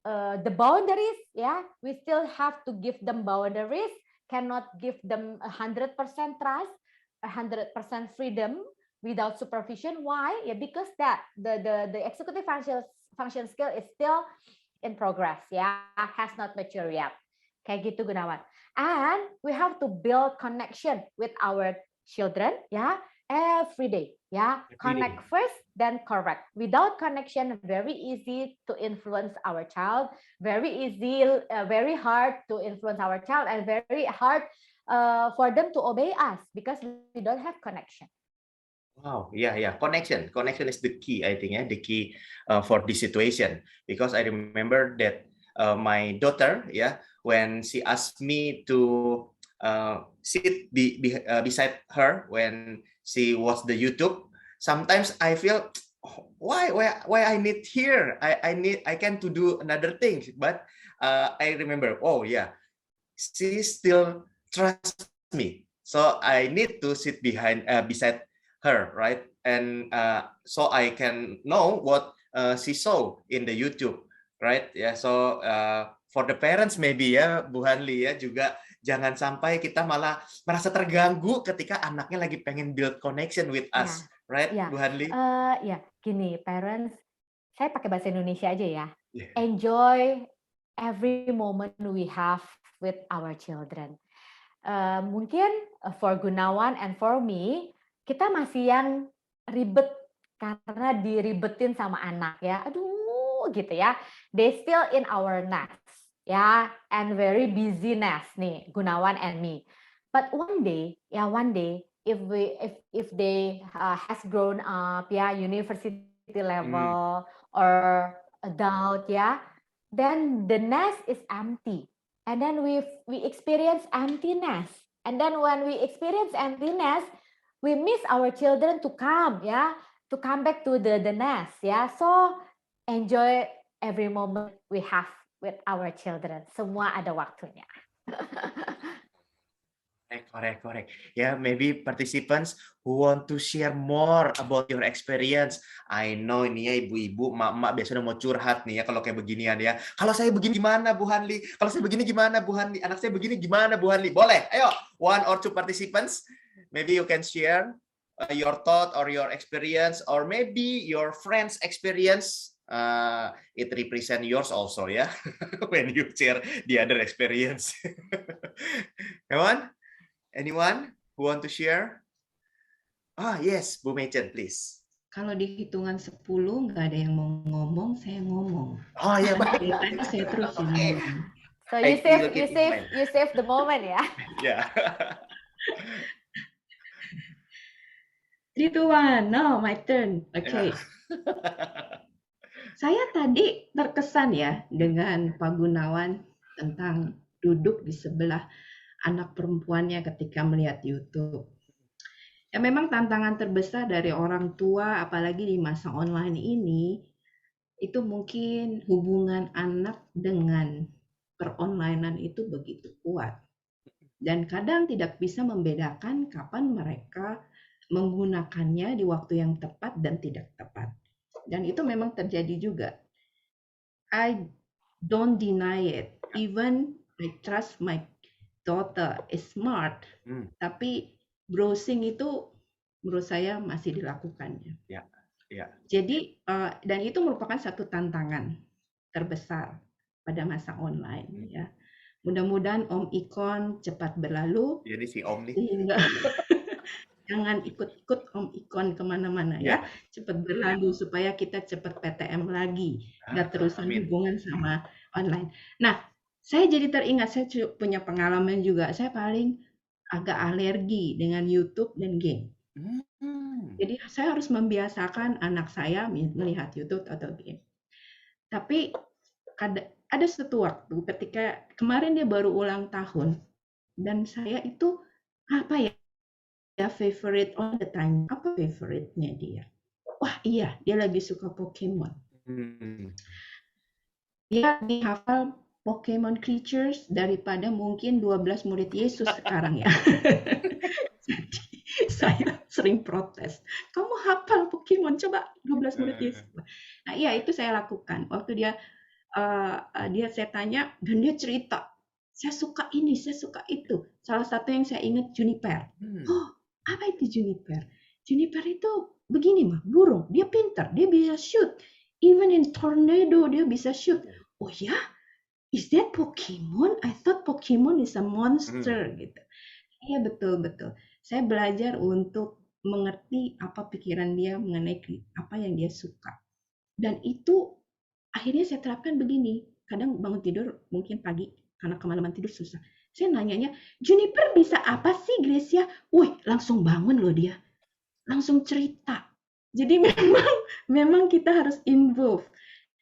the boundaries, we still have to give them boundaries. Cannot give them 100% trust, 100% freedom without supervision. Why? Yeah, because that the executive function skill is still in progress. Has not matured yet. Kayak gitu, Gunawan. And we have to build connection with our children, yeah, every day, yeah. Connect first, then correct. Without connection, very easy to influence our child, very hard to influence our child, and very hard for them to obey us because we don't have connection. Wow, yeah. Connection is the key, I think, the key for this situation. Because I remember that my daughter, when she asked me to sit beside her when she watched the YouTube, sometimes I feel, why I need here? I can to do another thing, but I remember, oh yeah, she still trusts me, so I need to sit beside her, right? And so I can know what she saw in the YouTube, right? So for the parents maybe Bu Hanli juga jangan sampai kita malah merasa terganggu ketika anaknya lagi pengen build connection with us, right, Bu Hanli? Gini, parents, saya pakai bahasa Indonesia aja ya. Enjoy every moment we have with our children. Mungkin for Gunawan and for me, kita masih yang ribet karena diribetin sama anak ya. Aduh gitu ya. They still in our nest ya, and very busy nest nih, Gunawan and me. But one day if they has grown up university level or adult then the nest is empty. And then we experience emptiness. And then when we experience emptiness, we miss our children to come back to the nest So enjoy every moment we have with our children. Semua ada waktunya. Correct. Maybe participants who want to share more about your experience. I know ini ibu-ibu, mak-mak biasanya mau curhat nih kalau kayak beginian ya. Kalau saya begini gimana Bu Hanli? Kalau saya begini gimana Bu Hanli? Anak saya begini gimana Bu Hanli? Boleh, ayo, 1 or 2 participants. Maybe you can share your thought or your experience, or maybe your friend's experience. It represent yours also when you share the other experience. Come on. Anyone who want to share? Yes, Bu Machen, please. Kalau di hitungan 10 nggak ada yang mau ngomong, saya ngomong. Baik. Dari tadi saya terus ngomong. So you save the moment ya. Yeah. 3, 2, 1, no, my turn. Okay. Saya tadi terkesan dengan Pak Gunawan tentang duduk di sebelah anak perempuannya ketika melihat YouTube. Memang tantangan terbesar dari orang tua, apalagi di masa online ini, itu mungkin hubungan anak dengan peronlinean itu begitu kuat. Dan kadang tidak bisa membedakan kapan mereka menggunakannya di waktu yang tepat dan tidak tepat. Dan itu memang terjadi juga. I don't deny it. Even I trust my daughter is smart, tapi browsing itu menurut saya masih dilakukannya. Jadi dan itu merupakan satu tantangan terbesar pada masa online Mudah-mudahan Om Ikon cepat berlalu. Jadi si Om nih. Sehingga jangan ikut-ikut Om Ikon kemana-mana cepat berlalu supaya kita cepat PTM lagi, nggak terusan hubungan sama online. Nah, saya jadi teringat, saya punya pengalaman juga. Saya paling agak alergi dengan YouTube dan game. Jadi saya harus membiasakan anak saya melihat YouTube atau game. Tapi ada satu waktu ketika kemarin dia baru ulang tahun dan saya itu favorite all the time. Apa favorite-nya dia? Wah iya, dia lagi suka Pokemon. Dia dihafal Pokemon creatures daripada mungkin 12 murid Yesus sekarang Jadi saya sering protes. Kamu hafal Pokemon, coba 12 murid Yesus. Nah iya, itu saya lakukan. Waktu saya tanya dan dia cerita, saya suka ini, saya suka itu. Salah satu yang saya ingat Juniper. Oh, apa itu Juniper? Juniper itu begini mah, burung. Dia pintar, dia bisa shoot. Even in tornado dia bisa shoot. Oh ya? Is that Pokemon? I thought Pokemon is a monster gitu. Iya betul. saya belajar untuk mengerti apa pikiran dia mengenai apa yang dia suka. Dan itu akhirnya saya terapkan begini. Kadang bangun tidur mungkin pagi karena kemalaman tidur susah. Saya nanyanya, Juniper bisa apa sih Gracia? Wih, langsung bangun loh dia. Langsung cerita. Jadi memang kita harus involve.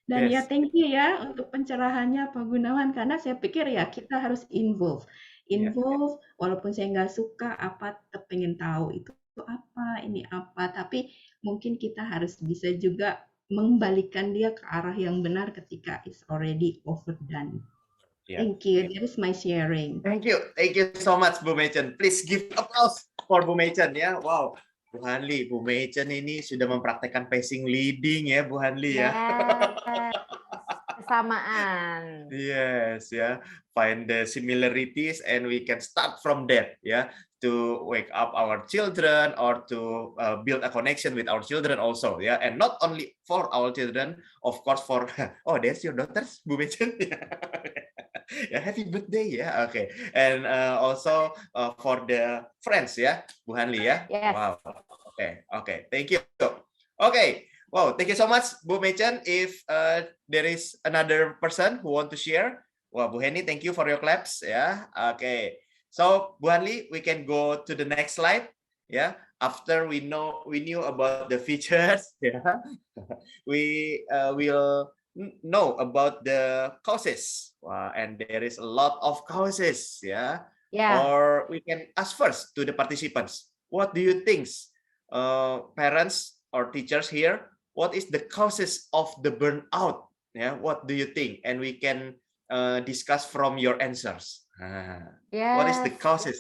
Dan ya Yes. thank you ya untuk pencerahannya Pak Gunawan, karena saya pikir ya kita harus involve. Yeah. Involve, walaupun saya nggak suka apa, tetap pengen tahu itu apa, ini apa. Tapi mungkin kita harus bisa juga membalikan dia ke arah yang benar ketika it's already overdone. Yeah. Thank you. That is my sharing. Thank you so much Bu Meichen. Please give applause for Bu Meichen ya. Wow, Bu Hanli, Bu Meichen ini sudah mempraktekkan pacing leading ya Bu Hanli ya. Yes, kesamaan. Yes ya, find the similarities and we can start from that ya, to wake up our children or to build a connection with our children also ya, and not only for our children, of course for oh that's your daughters Bu Meichen. Ya, happy birthday ya, okay, and also for the friends ya Bu Hanli ya. Yes. Wow, okay, thank you. Okay. Wow, thank you so much, Bu Meichen. If there is another person who want to share, wow, Bu Henny, thank you for your claps. Yeah, okay. So, Bu Hanli, we can go to the next slide. Yeah, after we knew about the features. Yeah, we will know about the causes. Wow, and there is a lot of causes. Yeah. Yeah. Or we can ask first to the participants. What do you think, parents or teachers here? What is the causes of the burnout? Yeah, what do you think? And we can discuss from your answers. Yes. What is the causes?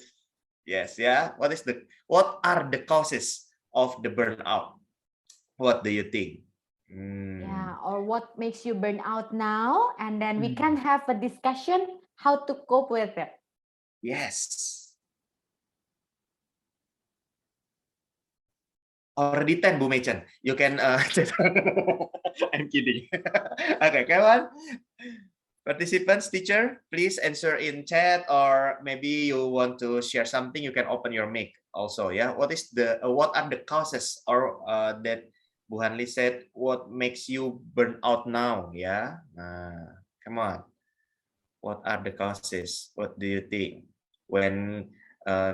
Yes, yeah. What are the causes of the burnout? What do you think? Yeah, or what makes you burn out now? And then we can have a discussion how to cope with it. Yes. Already 10, Bu Meichen. You can I'm kidding. Okay, come on. Participants, teacher, please answer in chat, or maybe you want to share something, you can open your mic also, yeah. What are the causes, or that Bu Hanli said, what makes you burn out now, yeah? Come on. What are the causes? What do you think? When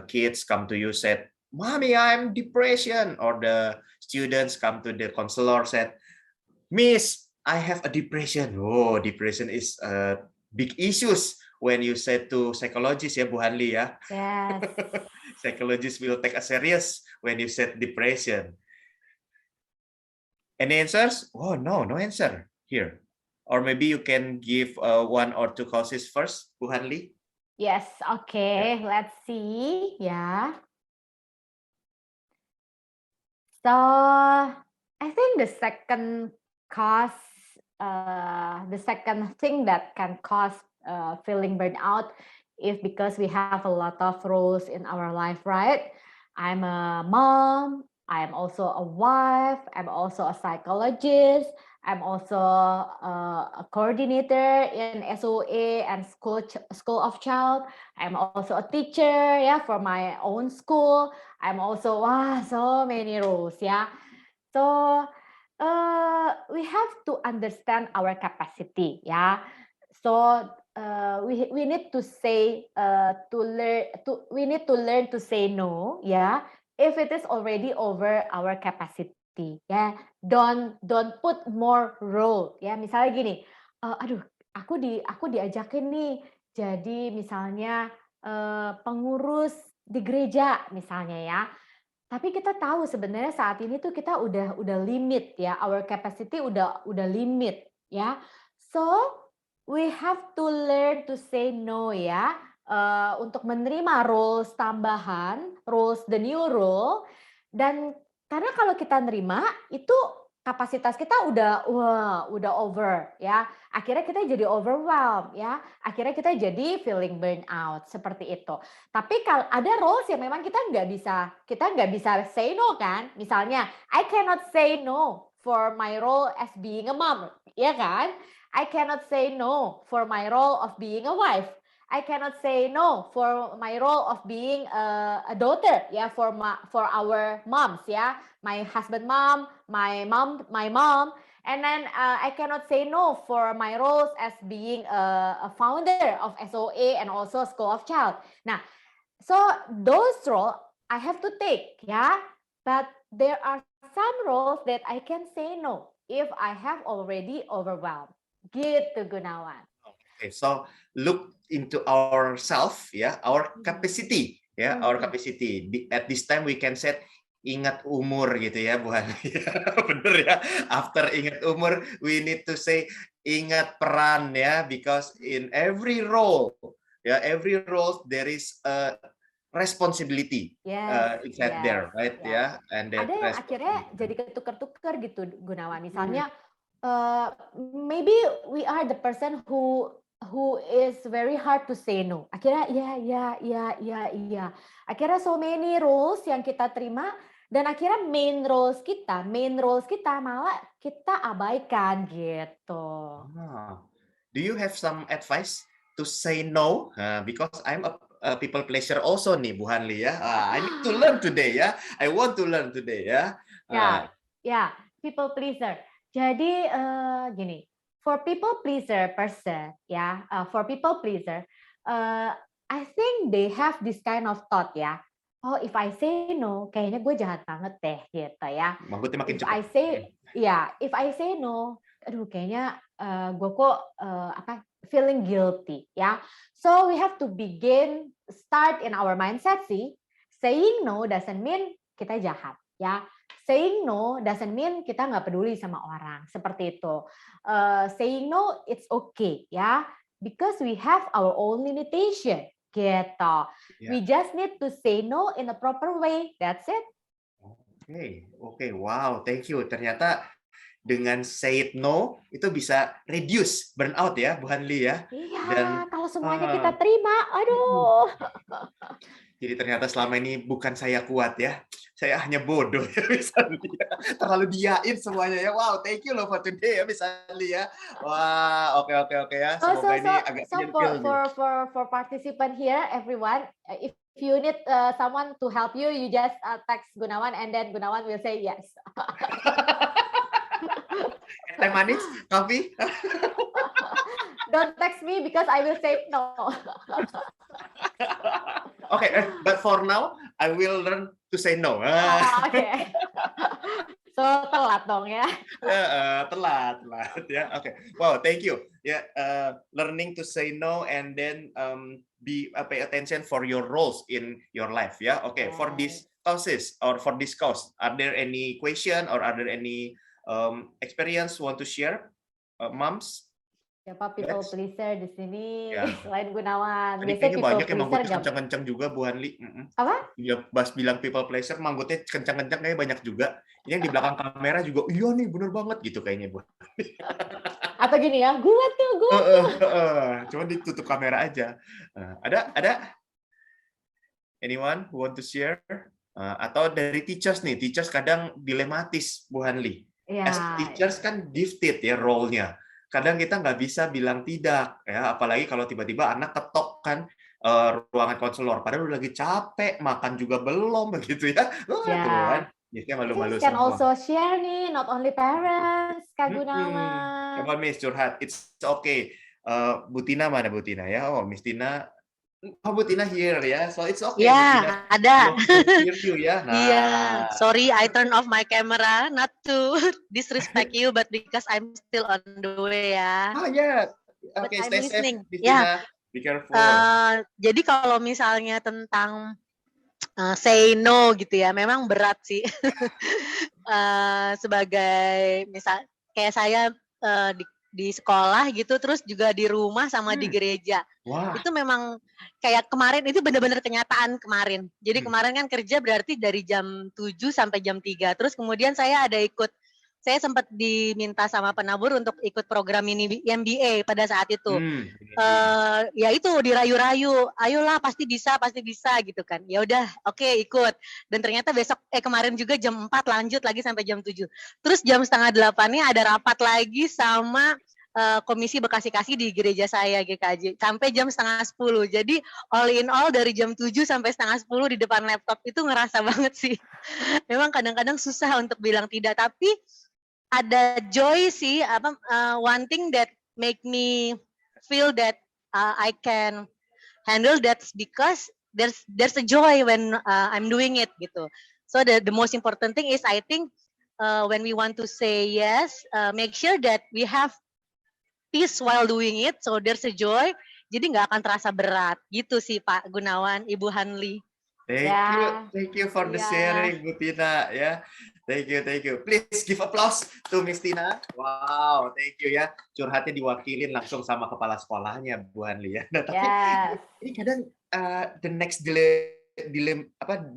kids come to you said, Mommy, I'm depression, or the students come to the counselor said, Miss, I have a depression. Oh, depression is big issues when you said to psychologist ya Bu Hanli ya. Yes. Psychologist will take a serious when you said depression. Any answers? Oh no answer here. Or maybe you can give one or two causes first, Bu Hanli. Yes, okay, let's see. Yeah. So I think the second cause, the second thing that can cause feeling burnout is because we have a lot of roles in our life, right? I'm a mom, I'm also a wife, I'm also a psychologist, I'm also a coordinator in SOA and School of Child. I'm also a teacher, yeah, for my own school. I'm also so many roles, yeah. So we have to understand our capacity, yeah. So we need to say we need to learn to say no, yeah. If it is already over our capacity, ya, don't put more role, ya. Misalnya gini, aduh, aku diajakin nih, jadi misalnya pengurus di gereja misalnya ya. Tapi kita tahu sebenarnya saat ini tuh kita udah limit ya, our capacity udah limit ya. So we have to learn to say no ya. Untuk menerima roles tambahan, roles the new role, dan karena kalau kita nerima itu kapasitas kita udah over ya, akhirnya kita jadi overwhelmed ya, akhirnya kita jadi feeling burnout seperti itu. Tapi kalau ada roles yang memang kita nggak bisa say no kan, misalnya I cannot say no for my role as being a mom, ya kan? I cannot say no for my role of being a wife. I cannot say no for my role of being a daughter, yeah, for our moms, yeah, my husband mom, my mom, and then I cannot say no for my roles as being a founder of SOA and also School of Child. Nah, so those roles I have to take, yeah, but there are some roles that I can say no if I have already overwhelmed. Gitu Gunawan. Okay, so look into ourselves, ya, our capacity, ya, our capacity. At this time we can set ingat umur gitu ya, Bu Hani. Bener ya. After ingat umur, we need to say ingat peran ya, because in every role, ya, every role there is a responsibility inside there, right? Ya, and that ada yang akhirnya jadi ketukar-tukar gitu Gunawan. Misalnya maybe we are the person who is very hard to say no. Akhirnya ya. Akhirnya so many roles yang kita terima dan akhirnya main roles kita malah kita abaikan gitu. Do you have some advice to say no? Because I'm a people pleaser also nih, Bu Hanli ya. I need to learn today ya. I want to learn today ya. Ya, people pleaser. Jadi gini, for people pleaser person, ya, for people pleaser, I think they have this kind of thought ya. Oh, if I say no, kayaknya gue jahat banget deh, gitu ya. Manggutnya makin cepat. If I say no, aduh kayaknya gue kok feeling guilty, ya. So we have to start in our mindset sih. Saying no doesn't mean kita jahat, ya. Saying no doesn't mean kita nggak peduli sama orang, seperti itu. Saying no, it's okay, ya, because we have our own limitation, gitu. Yeah. We just need to say no in a proper way. That's it. Okay, wow, thank you. Ternyata dengan say it no itu bisa reduce burnout ya, Bu Hanli ya. Iya, dan kalau semuanya kita terima, aduh. Jadi ternyata selama ini bukan saya kuat ya, saya hanya bodoh ya, misalnya. Terlalu diain semuanya ya. Wow, thank you loh for today ya, misalnya ya. Wah, oke ya. Semoga ini agak for participant here, everyone, if you need someone to help you, you just text Gunawan and then Gunawan will say yes. Teh manis, coffee. Don't text me because I will say no. Okay, but for now, I will learn to say no. Okay. So telat dong ya. Telat ya. Okay. Wow, thank you. Yeah, learning to say no and then pay attention for your roles in your life. Yeah. Okay. For this causes or for this cause, are there any question or are there any experience want to share, moms? Siapa people pleaser di sini selain Gunawan? Biasanya banyak yang manggutnya kencang-kencang juga, Bu Hanli. Apa? Ya, Bas bilang people pleaser, manggutnya kencang-kencang kayaknya banyak juga. Ini yang di belakang kamera juga, iya nih bener banget gitu kayaknya, Bu. Atau gini ya, gue tuh. Cuma ditutup kamera aja. Ada? Anyone who want to share? Atau dari teachers nih, teachers kadang dilematis, Bu Hanli. As teachers kan gifted ya role-nya. Kadang kita nggak bisa bilang tidak, ya, apalagi kalau tiba-tiba anak ketok kan ruangan konselor, padahal udah lagi capek, makan juga belum, begitu ya. Kan, biasanya malu-malu semua. Can also share nih, not only parents, Kak Gunawan. Come on, Miss, curhat. It's okay. Bu Tina mana Bu Tina ya? Oh, Miss Tina. Oh, Bu Tina here ya, so it's okay. Ya, ada. Hear you ya. Nah. Iya, sorry, I turn off my camera, not to disrespect you, but because I'm still on the way ya. Oh ya, oke, stay safe. Ya, be careful. Jadi kalau misalnya tentang say no gitu ya, memang berat sih. Sebagai misal, kayak saya di sekolah gitu, terus juga di rumah sama di gereja. Wow. Itu memang kayak kemarin itu benar-benar kenyataan kemarin. Jadi kemarin kan kerja berarti dari jam 7 sampai jam 3. Terus kemudian saya sempat diminta sama penabur untuk ikut program ini MBA pada saat itu. Ya itu dirayu-rayu, ayolah pasti bisa gitu kan. Ya udah, oke, ikut. Dan ternyata kemarin juga jam 4 lanjut lagi sampai jam 7. Terus jam 7:30-nya ada rapat lagi sama komisi Bekasi Kasih di gereja saya GKJ sampai jam 9:30. Jadi all in all dari jam 7 sampai 9:30 di depan laptop itu ngerasa banget sih. Memang kadang-kadang susah untuk bilang tidak, tapi ada joy sih, one thing that make me feel that I can handle that because there's a joy when I'm doing it gitu. So the most important thing is I think when we want to say yes, make sure that we have peace while doing it, so there's a joy. Jadi nggak akan terasa berat gitu sih Pak Gunawan, Ibu Hanli. Thank you for the sharing, Bu Tina. Ya, thank you. Please give applause to Miss Tina. Wow, thank you ya. Curhatnya diwakilin langsung sama kepala sekolahnya, Bu Hanli ya. Nah, tapi ini kadang the next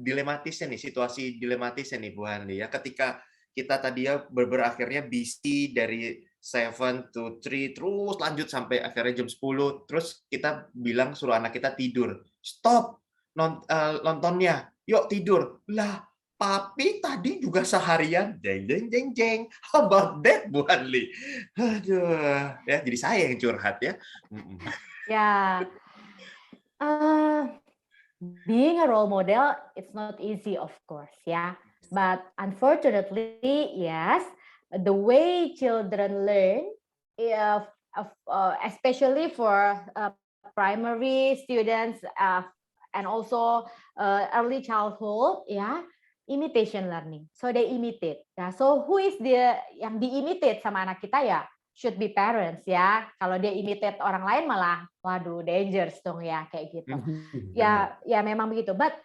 dilematisnya nih, situasi dilematisnya nih, Bu Hanli ya. Ketika kita tadi ya berakhirnya busy dari 7 to 3 terus lanjut sampai akhirnya jam 10, terus kita bilang suruh anak kita tidur. Stop nontonnya, yuk tidur. Lah, papi tadi juga seharian, jeng. How about that, Bu Hanli? Aduh, ya jadi saya yang curhat ya. Being a role model, it's not easy, of course, But unfortunately, yes, the way children learn, especially for primary students, and also early childhood, imitation learning. So they imitate. So who is yang diimitate sama anak kita ya? Should be parents ya. Kalau dia imitate orang lain malah, waduh, dangerous dong ya kayak gitu. Ya memang begitu. But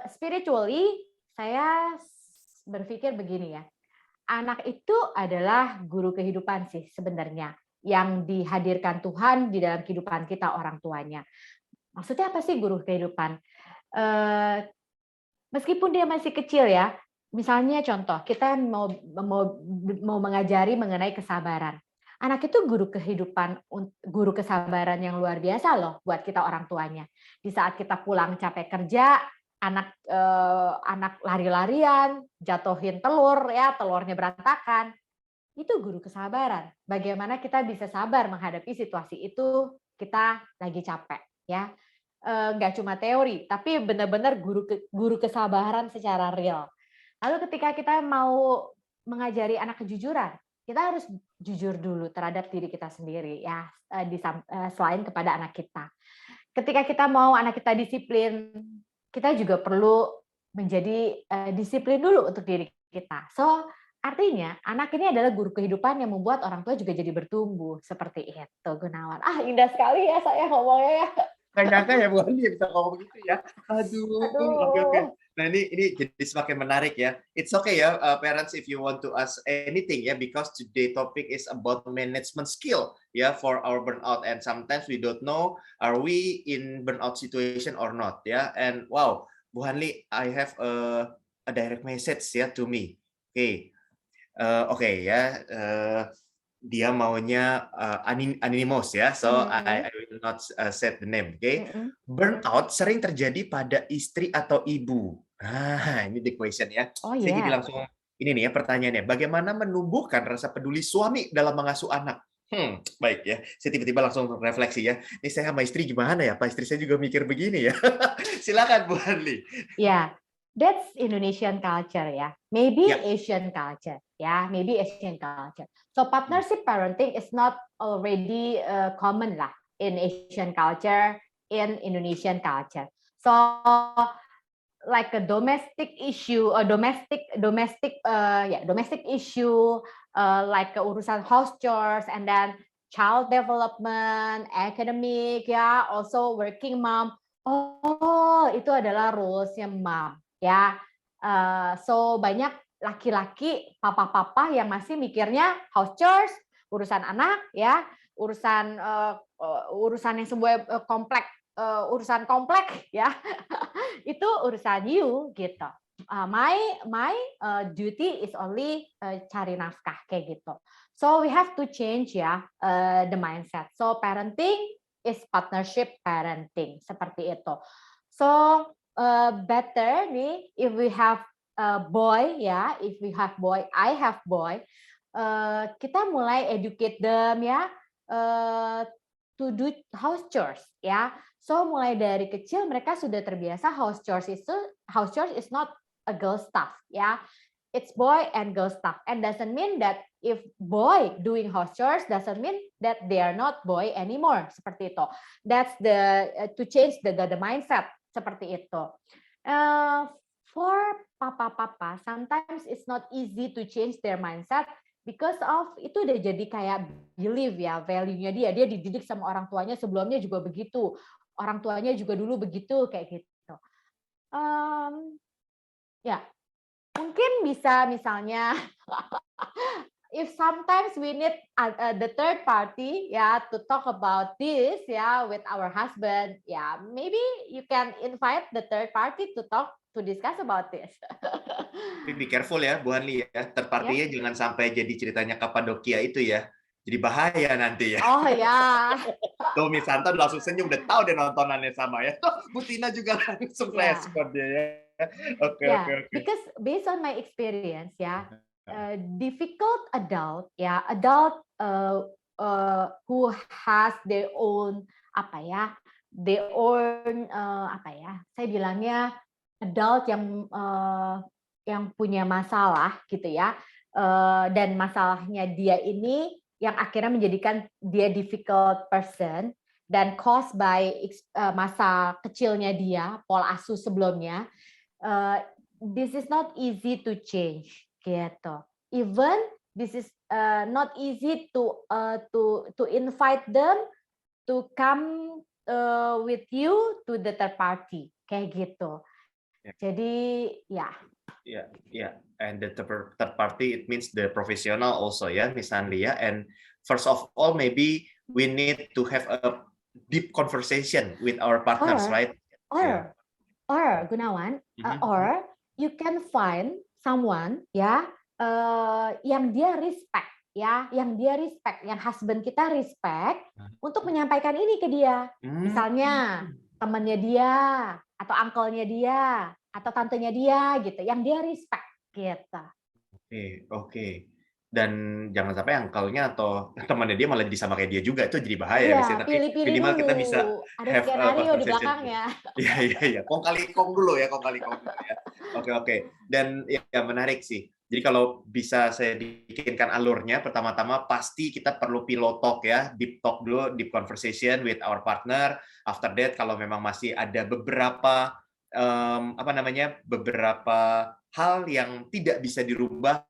spiritually, saya berpikir begini ya. Anak itu adalah guru kehidupan sih sebenarnya, yang dihadirkan Tuhan di dalam kehidupan kita orang tuanya. Maksudnya apa sih guru kehidupan? Meskipun dia masih kecil ya, misalnya contoh, kita mau mengajari mengenai kesabaran. Anak itu guru kehidupan, guru kesabaran yang luar biasa loh buat kita orang tuanya. Di saat kita pulang capek kerja, anak lari-larian, jatuhin telur ya, telurnya berantakan. Itu guru kesabaran. Bagaimana kita bisa sabar menghadapi situasi itu, kita lagi capek ya. Nggak cuma teori, tapi benar-benar guru kesabaran secara real. Lalu ketika kita mau mengajari anak kejujuran, kita harus jujur dulu terhadap diri kita sendiri ya, selain kepada anak kita. Ketika kita mau anak kita disiplin, kita juga perlu menjadi disiplin dulu untuk diri kita. So artinya anak ini adalah guru kehidupan yang membuat orang tua juga jadi bertumbuh seperti itu, Gunawan. Indah sekali ya saya ngomongnya ya. Nggak nyangka ya Bu Hanli bisa ngomong gitu ya. Aduh. Oke. Nah ini jadi semakin menarik ya. It's okay ya, parents, if you want to ask anything ya, because today topic is about management skill ya for our burnout, and sometimes we don't know are we in burnout situation or not ya. And wow, Bu Hanli, I have a direct message ya to me. Oke ya. Dia maunya anonymous ya, so I will not set the name, Burnout sering terjadi pada istri atau ibu. Ini the question ya. Saya jadi langsung ini nih ya pertanyaannya, bagaimana menumbuhkan rasa peduli suami dalam mengasuh anak? Baik ya, saya tiba-tiba langsung refleksi ya. Ini saya sama istri gimana ya? Pak istri saya juga mikir begini ya. Silakan Bu Hanli. That's Indonesian culture ya, maybe Asian culture ya, maybe Asian culture. So partnership parenting is not already common lah in Asian culture, in Indonesian culture. So like a domestic issue, domestic issue, like urusan house chores and then child development, academic ya, also working mom. Itu adalah rules-nya mom. Ya, so banyak laki-laki, papa-papa yang masih mikirnya house chores, urusan anak, ya, urusan yang sebuah urusan kompleks, ya, itu urusan you gitu. My duty is only cari nafkah kayak gitu. So we have to change ya the mindset. So parenting is partnership parenting seperti itu. So better nih if we have boy ya, if we have boy, I have boy, kita mulai educate them ya, to do house chores ya. So mulai dari kecil mereka sudah terbiasa house chores is not a girl stuff ya. It's boy and girl stuff, and doesn't mean that if boy doing house chores doesn't mean that they are not boy anymore, seperti itu. That's the to change the mindset seperti itu. For papa-papa, sometimes it's not easy to change their mindset because of itu udah jadi kayak belief ya, value-nya dia dididik sama orang tuanya sebelumnya juga begitu, orang tuanya juga dulu begitu kayak gitu. Ya. Mungkin bisa misalnya if sometimes we need the third party to talk about this with our husband, maybe you can invite the third party to discuss about this. Tapi be careful ya Bu Hanli ya, third party-nya jangan sampai jadi ceritanya Kapadokia itu ya. Jadi bahaya nanti ya. Oh ya. Tuh Miss Santa langsung senyum, udah tahu deh nontonannya sama ya. Tuh Bu Tina juga langsung respon dia ya. Oke. Because based on my experience difficult adult who has their own saya bilangnya adult yang punya masalah gitu ya, dan masalahnya dia ini yang akhirnya menjadikan dia difficult person dan caused by masa kecilnya dia, pola asuh sebelumnya. This is not easy to change gitu. Even this is not easy to invite them to come with you to the third party kayak gitu. Jadi and the third party it means the professional also ya, Miss Hanli ya. And first of all maybe we need to have a deep conversation with our partners, right? Or Gunawan, or you can find someone yang dia respect yang husband kita respect untuk menyampaikan ini ke dia. Misalnya temannya dia atau uncle-nya dia atau tantenya dia gitu, yang dia respect gitu. Oke. Dan jangan sampai uncle-nya atau temannya dia malah jadi sama kayak dia juga, itu jadi bahaya ya. Tapi minimal kita bisa ada skenario di belakangnya. Iya. Kong kali kong dulu ya. Oke. Dan ya menarik sih. Jadi kalau bisa saya bikinkan alurnya, pertama-tama pasti kita perlu pillow talk ya, deep talk dulu, deep conversation with our partner. After that, kalau memang masih ada beberapa beberapa hal yang tidak bisa dirubah.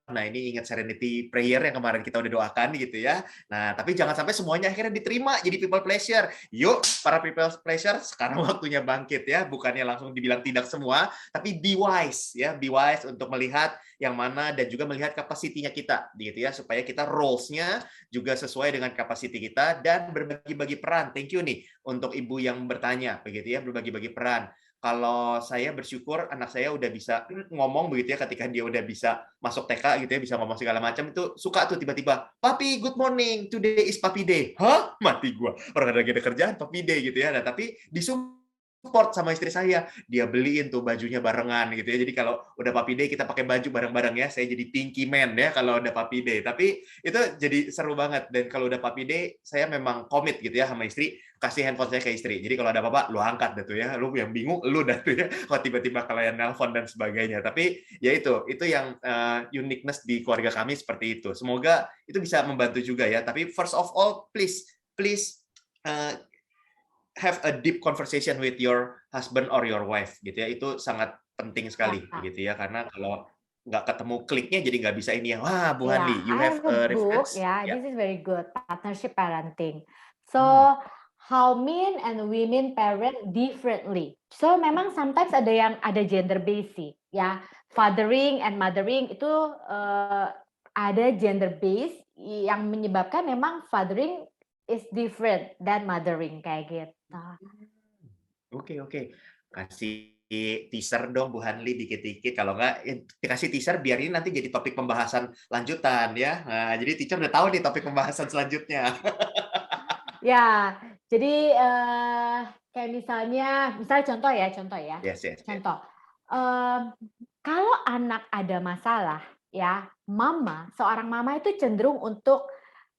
Nah, ini ingat serenity prayer yang kemarin kita udah doakan gitu ya. Nah, tapi jangan sampai semuanya akhirnya diterima jadi people pleasure. Yuk, para people pleasure, sekarang waktunya bangkit ya. Bukannya langsung dibilang tidak semua, tapi be wise ya. Be wise untuk melihat yang mana dan juga melihat kapasitinya kita gitu ya, supaya kita roles-nya juga sesuai dengan kapasiti kita dan berbagi-bagi peran. Thank you nih untuk ibu yang bertanya begitu ya, berbagi-bagi peran. Kalau saya bersyukur anak saya udah bisa ngomong begitu ya, ketika dia udah bisa masuk TK gitu ya, bisa ngomong segala macam, itu suka tuh tiba-tiba, "Papi, good morning, today is Papi Day." Hah? Mati gua. Orang lagi ada kerjaan Papi Day gitu ya. Nah, tapi disupport sama istri saya. Dia beliin tuh bajunya barengan gitu ya. Jadi kalau udah Papi Day kita pakai baju bareng-bareng ya. Saya jadi Pinky Man ya kalau udah Papi Day. Tapi itu jadi seru banget. Dan kalau udah Papi Day, saya memang komit gitu ya sama istri, kasih handphone saya ke istri. Jadi kalau ada apa-apa, lu angkat dah tuh ya. Lu yang bingung, lu dah tuh ya. Kalau tiba-tiba kalian nelpon dan sebagainya. Tapi ya itu yang uniqueness di keluarga kami seperti itu. Semoga itu bisa membantu juga ya. Tapi first of all, please have a deep conversation with your husband or your wife gitu ya. Itu sangat penting sekali gitu ya. Karena kalau nggak ketemu kliknya jadi nggak bisa ini ya. Wah, Bu Hanli, you have a reference. This is very good, partnership parenting. So how men and women parent differently. So memang sometimes ada gender based ya. Fathering and mothering itu ada gender based yang menyebabkan memang fathering is different than mothering kayak gitu. Oke. Kasih teaser dong Bu Hanli dikit-dikit. Kalau nggak, dikasih teaser biar ini nanti jadi topik pembahasan lanjutan ya. Nah, jadi teacher udah tahu nih topik pembahasan selanjutnya. Ya, jadi kayak misalnya contoh ya. Yes. Contoh, kalau anak ada masalah, ya, seorang mama itu cenderung untuk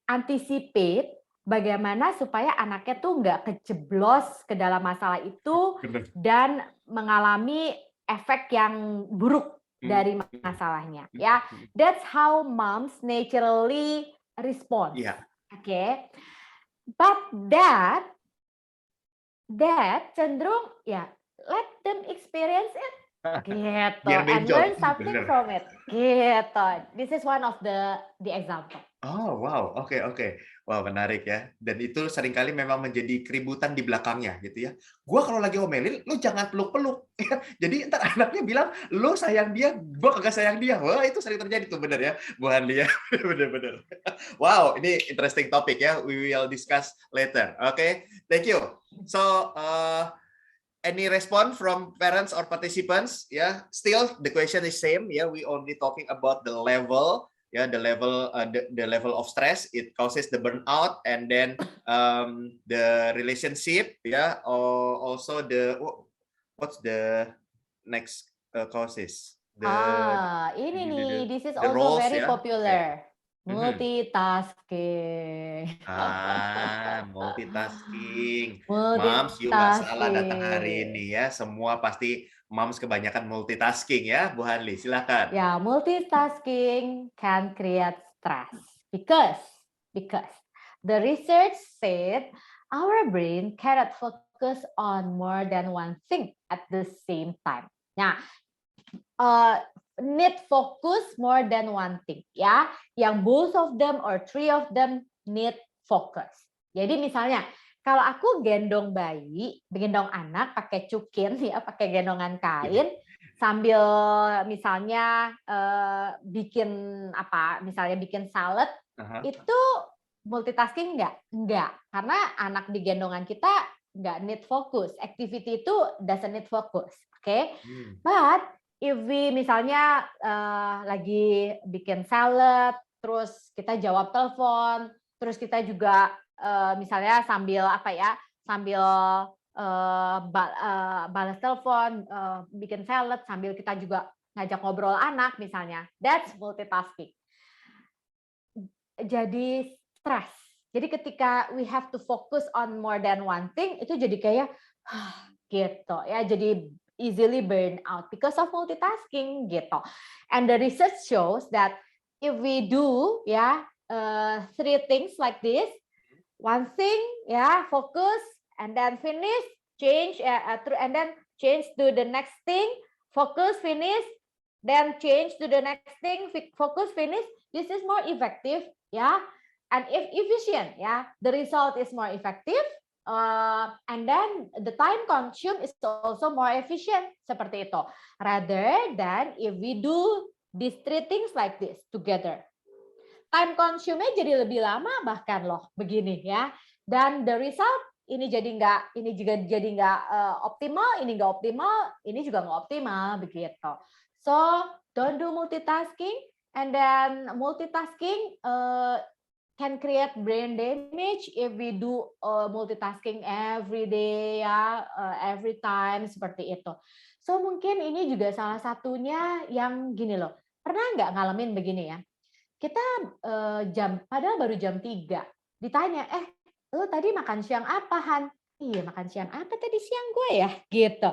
anticipate bagaimana supaya anaknya tuh nggak kejeblos ke dalam masalah itu dan mengalami efek yang buruk dari masalahnya. Ya, that's how moms naturally respond. Okay, but that cenderung ya let them experience it gitu and learn something from it gitu. This is one of the example. Oh wow, oke. Wow, menarik ya. Dan itu seringkali memang menjadi keributan di belakangnya gitu ya. Gua kalau lagi omelin, lu jangan peluk-peluk. Jadi ntar anaknya bilang, lu sayang dia, gua kagak sayang dia. Wah, itu sering terjadi tuh, bener ya, Bu Hanli ya. Bener. Wow, ini interesting topic ya. We will discuss later. Okay, thank you. So, any response from parents or participants? Yeah, still the question is same. Yeah, we only talking about the level. Yeah, the level of stress it causes the burnout, and then the relationship. Yeah, or also what's the next causes? Ini nih, this is also roles, very popular. Okay. Multitasking. Multitasking. Moms, you nggak salah datang hari ini ya. Semua pasti moms kebanyakan multitasking ya, Bu Hanli. Silakan. Ya, multitasking can create stress because the research said our brain cannot focus on more than one thing at the same time. Nah, need focus more than one thing ya, yang both of them or three of them need focus. Jadi misalnya kalau aku gendong anak pakai cukin ya, pakai gendongan kain sambil misalnya bikin salad, itu multitasking enggak, karena anak di gendongan kita nggak need focus, activity itu doesn't need focus, okay? But if we misalnya lagi bikin salad, terus kita jawab telepon, terus kita juga misalnya sambil balas telepon, bikin salad, sambil kita juga ngajak ngobrol anak misalnya, that's multitasking. Jadi stres. Jadi ketika we have to focus on more than one thing, itu jadi kayak gitu ya, jadi easily burn out because of multitasking gitu. And the research shows that if we do three things like this, one thing focus and then finish, change and then change to the next thing, focus, finish, then change to the next thing, focus, finish, this is more effective and if efficient the result is more effective. And then the time consumed is also more efficient, seperti itu. Rather than if we do these three things like this together, time consume-nya jadi lebih lama bahkan loh, begini ya. Dan the result ini juga jadi nggak optimal, ini nggak optimal, ini juga nggak optimal, begitu. So don't do multitasking, and then multitasking can create brain damage if we do multitasking every day every time, seperti itu. So mungkin ini juga salah satunya yang gini loh. Pernah nggak ngalamin begini ya? Kita padahal baru jam 3. Ditanya, lu tadi makan siang apa, Han? Iya, makan siang apa tadi siang gue ya? Gitu.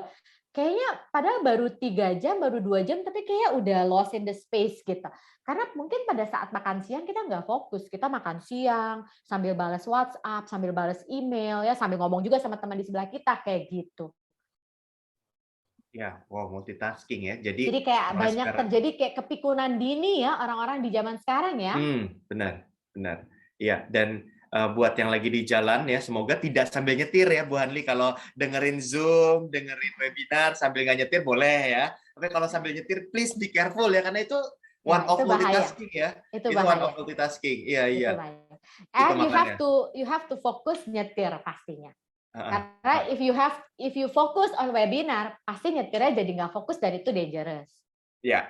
Kayaknya padahal baru 3 jam, baru 2 jam, tapi kayak udah lost in the space gitu. Karena mungkin pada saat makan siang kita nggak fokus, kita makan siang sambil balas WhatsApp, sambil balas email, sambil ngomong juga sama teman di sebelah kita, kayak gitu. Ya, wow, multitasking ya. Jadi kayak banyak terjadi kayak kepikunan dini ya orang-orang di zaman sekarang ya. Benar. Iya, dan buat yang lagi di jalan ya, semoga tidak sambil nyetir ya Bu Hanli. Kalau dengerin Zoom, dengerin webinar sambil nggak nyetir boleh ya. Tapi kalau sambil nyetir please be careful ya, karena itu one of multitasking ya. Itu one of multitasking. Iya. And you have to fokus nyetir pastinya. Karena if you focus on webinar, pasti nyetirnya jadi nggak fokus dan itu dangerous. Ya,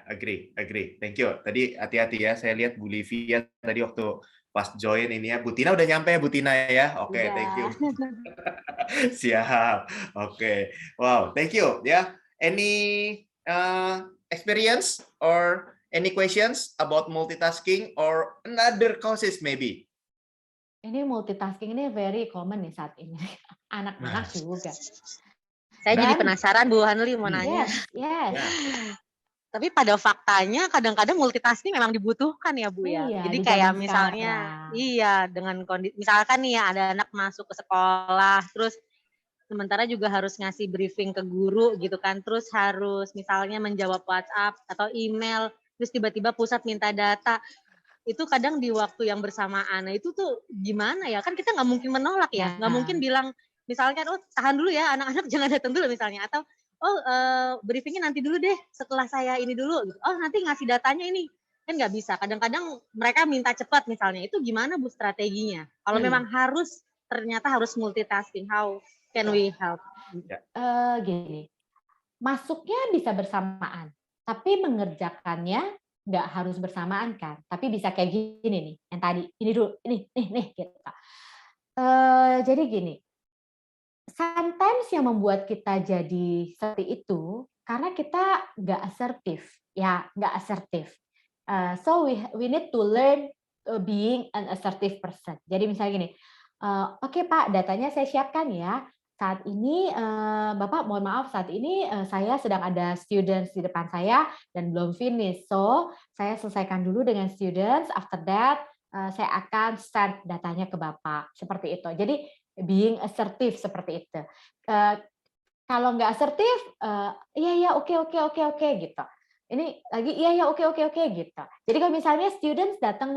agree. Thank you. Tadi hati-hati ya. Saya lihat Bu Livia tadi waktu pas join ini ya. Bu Tina udah nyampe ya, Bu Tina ya. Oke, thank you. Siap. Oke. Wow, thank you ya. Any experience or Any questions about multitasking or another causes maybe? Ini multitasking ini very common nih saat ini. Anak-anak juga. Saya jadi Dan- penasaran Bu Hanli mau nanya. Yes. Tapi pada faktanya kadang-kadang multitasking memang dibutuhkan ya Bu ya. Iya, Jadi di kayak zaman misalnya, sekarang. iya dengan kondisi, misalkan nih ya ada anak masuk ke sekolah, terus sementara juga harus ngasih briefing ke guru gitu kan, terus harus misalnya menjawab WhatsApp atau email, terus tiba-tiba pusat minta data. Itu kadang di waktu yang bersamaan. Nah itu tuh gimana ya? Kan kita nggak mungkin menolak ya, nggak mungkin bilang misalkan, oh tahan dulu ya anak-anak jangan datang dulu misalnya, atau oh briefingnya nanti dulu deh setelah saya ini dulu, gitu. Oh nanti ngasih datanya ini, kan nggak bisa. Kadang-kadang mereka minta cepat misalnya, itu gimana Bu strateginya? Kalau memang ternyata harus multitasking, how can we help? Gini, masuknya bisa bersamaan, tapi mengerjakannya nggak harus bersamaan kan, tapi bisa kayak gini nih, yang tadi, ini dulu, nih, gitu. Jadi gini, sometimes yang membuat kita jadi seperti itu karena kita nggak asertif. So we need to learn being an assertive person. Jadi misalnya gini, oke Pak, datanya saya siapkan ya. Saat ini Bapak mohon maaf, saat ini saya sedang ada students di depan saya dan belum finish. So saya selesaikan dulu dengan students. After that saya akan send datanya ke Bapak. Seperti itu. Jadi being assertive seperti itu. Kalau nggak asertif, iya oke gitu. Ini lagi iya oke gitu. Jadi kalau misalnya students datang,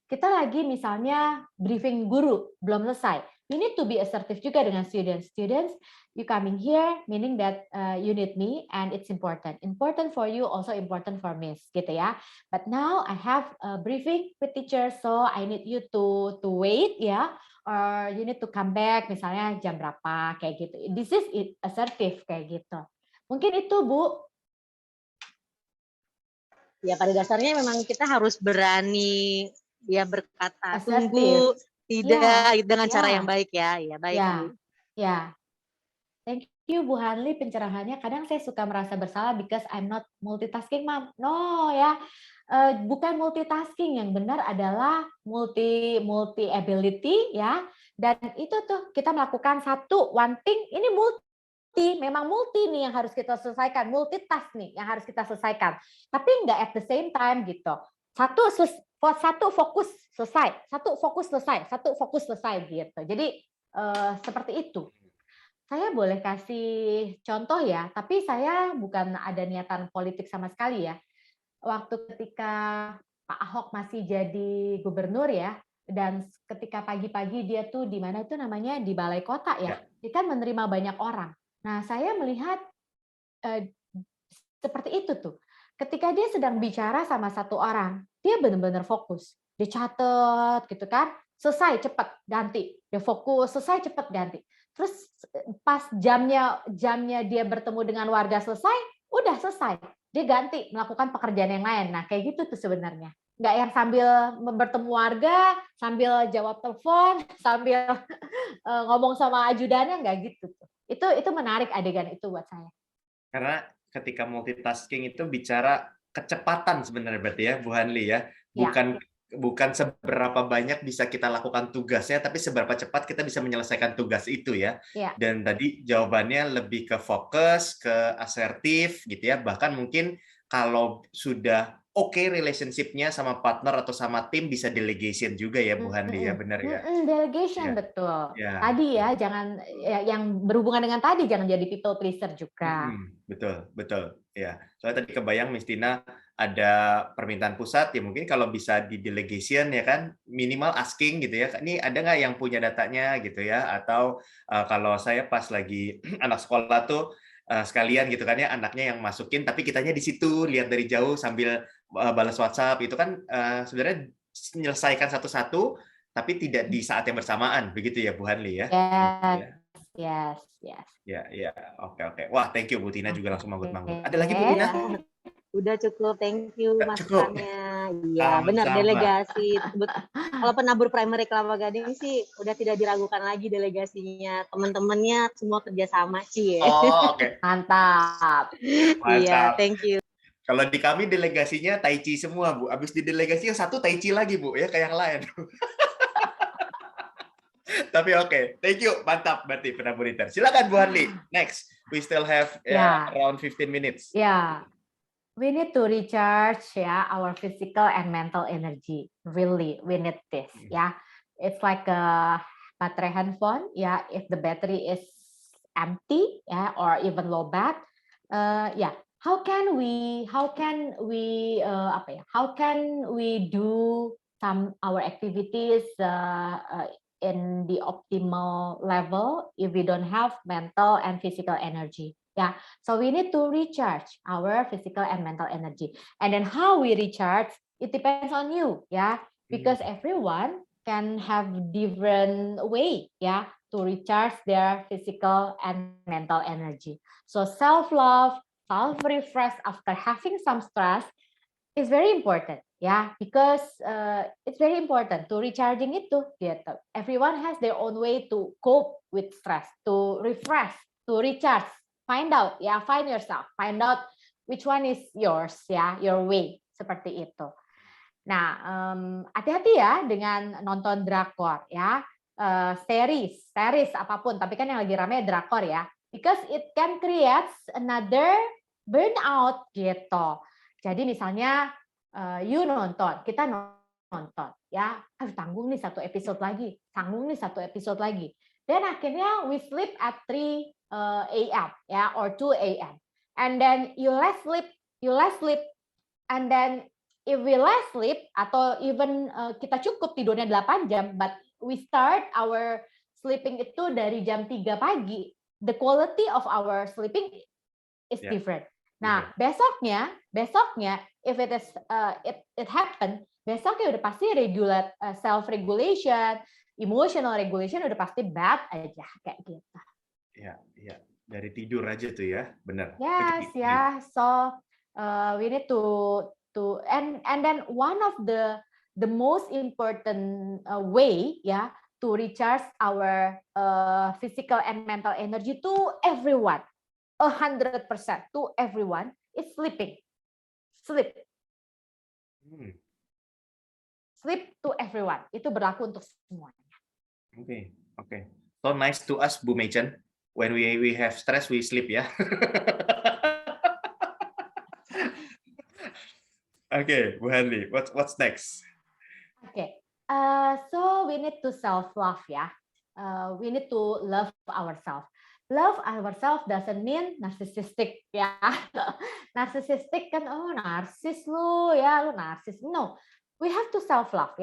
kita lagi misalnya briefing guru belum selesai. You need to be assertive juga dengan students. Students, you coming here, meaning that you need me and it's important. Important for you, also important for me, gitu ya. But now I have a briefing with teacher, so I need you to wait ya. Or you need to come back misalnya jam berapa kayak gitu. This is assertive kayak gitu. Mungkin itu Bu. Ya pada dasarnya memang kita harus berani ya berkata Assertive. tunggu, tidak dengan cara Ya. yang baik ya. Ya baik. Ya. Thank you Bu Hanli pencerahannya. Kadang saya suka merasa bersalah because I'm not multitasking, Mom. No ya. Bukan multitasking, yang benar adalah multi ability ya. Dan itu tuh kita melakukan one thing, ini memang multi nih yang harus kita selesaikan, multitask nih yang harus kita selesaikan. Tapi nggak at the same time gitu. Satu fokus selesai, satu fokus selesai gitu. Jadi seperti itu. Saya boleh kasih contoh ya, tapi saya bukan ada niatan politik sama sekali ya. Waktu ketika Pak Ahok masih jadi gubernur ya, dan ketika pagi-pagi dia tuh di mana itu namanya di balai kota ya, dia kan menerima banyak orang. Nah saya melihat seperti itu tuh, ketika dia sedang bicara sama satu orang, dia benar-benar fokus, dia catat gitu kan, selesai cepat ganti, dia fokus selesai cepat ganti. Terus pas jamnya dia bertemu dengan warga selesai, udah selesai. Dia ganti melakukan pekerjaan yang lain. Nah, kayak gitu tuh sebenarnya. Nggak yang sambil bertemu warga, sambil jawab telepon, sambil ngomong sama ajudannya, nggak gitu tuh. Itu menarik adegan itu buat saya. Karena ketika multitasking itu bicara kecepatan sebenarnya berarti ya, Bu Hanli ya. Bukan seberapa banyak bisa kita lakukan tugasnya, tapi seberapa cepat kita bisa menyelesaikan tugas itu ya. Dan tadi jawabannya lebih ke fokus, ke asertif gitu ya. Bahkan mungkin kalau sudah oke relationship-nya sama partner atau sama tim, bisa delegation juga ya Bu Hanli ya, benar ya? Delegation betul. Tadi ya, jangan yang berhubungan dengan tadi jangan jadi people pleaser juga. Betul ya. Soalnya tadi kebayang Miss Tina ada permintaan pusat ya, mungkin kalau bisa di delegation ya kan, minimal asking gitu ya, ini ada nggak yang punya datanya gitu ya, atau kalau saya pas lagi anak sekolah tuh sekalian gitu kan ya, anaknya yang masukin tapi kitanya di situ lihat dari jauh sambil balas WhatsApp, itu kan sebenarnya menyelesaikan satu-satu tapi tidak di saat yang bersamaan, begitu ya Bu Hanli ya? Yes. Ya, oke. Wah, thank you Bu Tina juga langsung manggut-manggut. Ada lagi Bu Tina? Udah cukup, thank you masukannya. Iya, benar delegasi. Kalau penabur primary Kelapa Gading sih udah tidak diragukan lagi delegasinya. Teman-temannya semua kerjasama sih. Oh, oke. Mantap. Iya, thank you. Kalau di kami delegasinya Tai Chi semua, Bu. Habis di delegasi yang satu Tai Chi lagi, Bu, ya kayak yang lain. Tapi oke, thank you. Mantap berarti penaburitan. Silakan Bu Hanli. Next, we still have around 15 minutes. Yeah. We need to recharge our physical and mental energy. Really, we need this. Yeah. It's like a baterai handphone. Yeah. If the battery is empty, or even low bat, how can we do our activities in the optimal level if we don't have mental and physical energy? So we need to recharge our physical and mental energy. And then how we recharge, it depends on you, because everyone can have different way, to recharge their physical and mental energy. So self-love, self-refresh after having some stress is very important, because it's very important to recharging itu. Everyone has their own way to cope with stress, to refresh, to recharge. Find out, find yourself, find out which one is yours, your way, seperti itu. Nah, hati-hati ya dengan nonton drakor, series apapun, tapi kan yang lagi rame drakor ya, because it can create another burnout gitu. Jadi misalnya kita nonton, tanggung nih satu episode lagi, dan akhirnya we sleep at 3 a.m. or 2 a.m. and then you less sleep, and then if we less sleep atau even kita cukup tidurnya 8 jam, but we start our sleeping itu dari jam 3 pagi, the quality of our sleeping is different. Nah, besoknya if it is it happen, besoknya udah pasti self regulation, emotional regulation udah pasti bad aja kayak gitu. Ya, dari tidur aja tuh ya, benar. Yes, so we need to and then one of the most important way to recharge our physical and mental energy to everyone, 100% to everyone, is sleeping. Sleep to everyone. Itu berlaku untuk semuanya. Okay. So nice to us, Bu Meichen. When we have stress, we sleep, ya. Okay, Bu Hanli, what's next? Okay, so we need to self-love, we need to love ourselves. Love ourselves doesn't mean narcissistic, Narcissistic kan, narsis lu narsis. No, we have to self-love,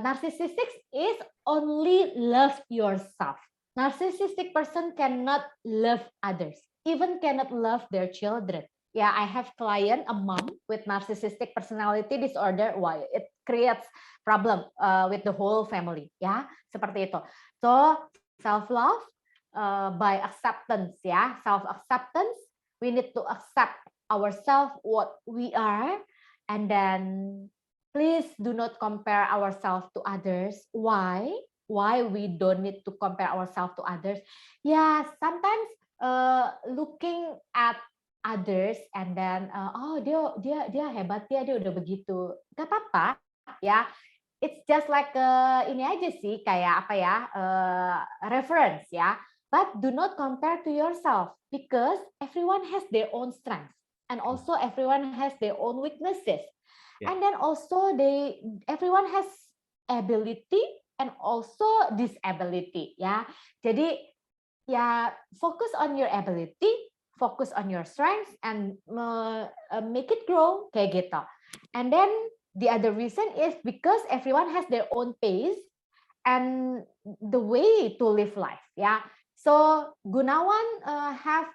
narcissistic is only love yourself. Narcissistic person cannot love others, even cannot love their children. I have client, a mom with narcissistic personality disorder. Why? It creates problem with the whole family. Seperti itu. So self-love by acceptance, self-acceptance. We need to accept ourselves what we are, and then please do not compare ourselves to others. Why we don't need to compare ourselves to others? Sometimes looking at others and then dia hebat dia udah begitu, nggak apa-apa it's just like ini aja sih, kayak reference, but do not compare to yourself, because everyone has their own strengths and also everyone has their own weaknesses, and then also everyone has ability and also disability, jadi focus on your ability, focus on your strengths, and make it grow kayak gitu. And then the other reason is because everyone has their own pace and the way to live life, So Gunawan have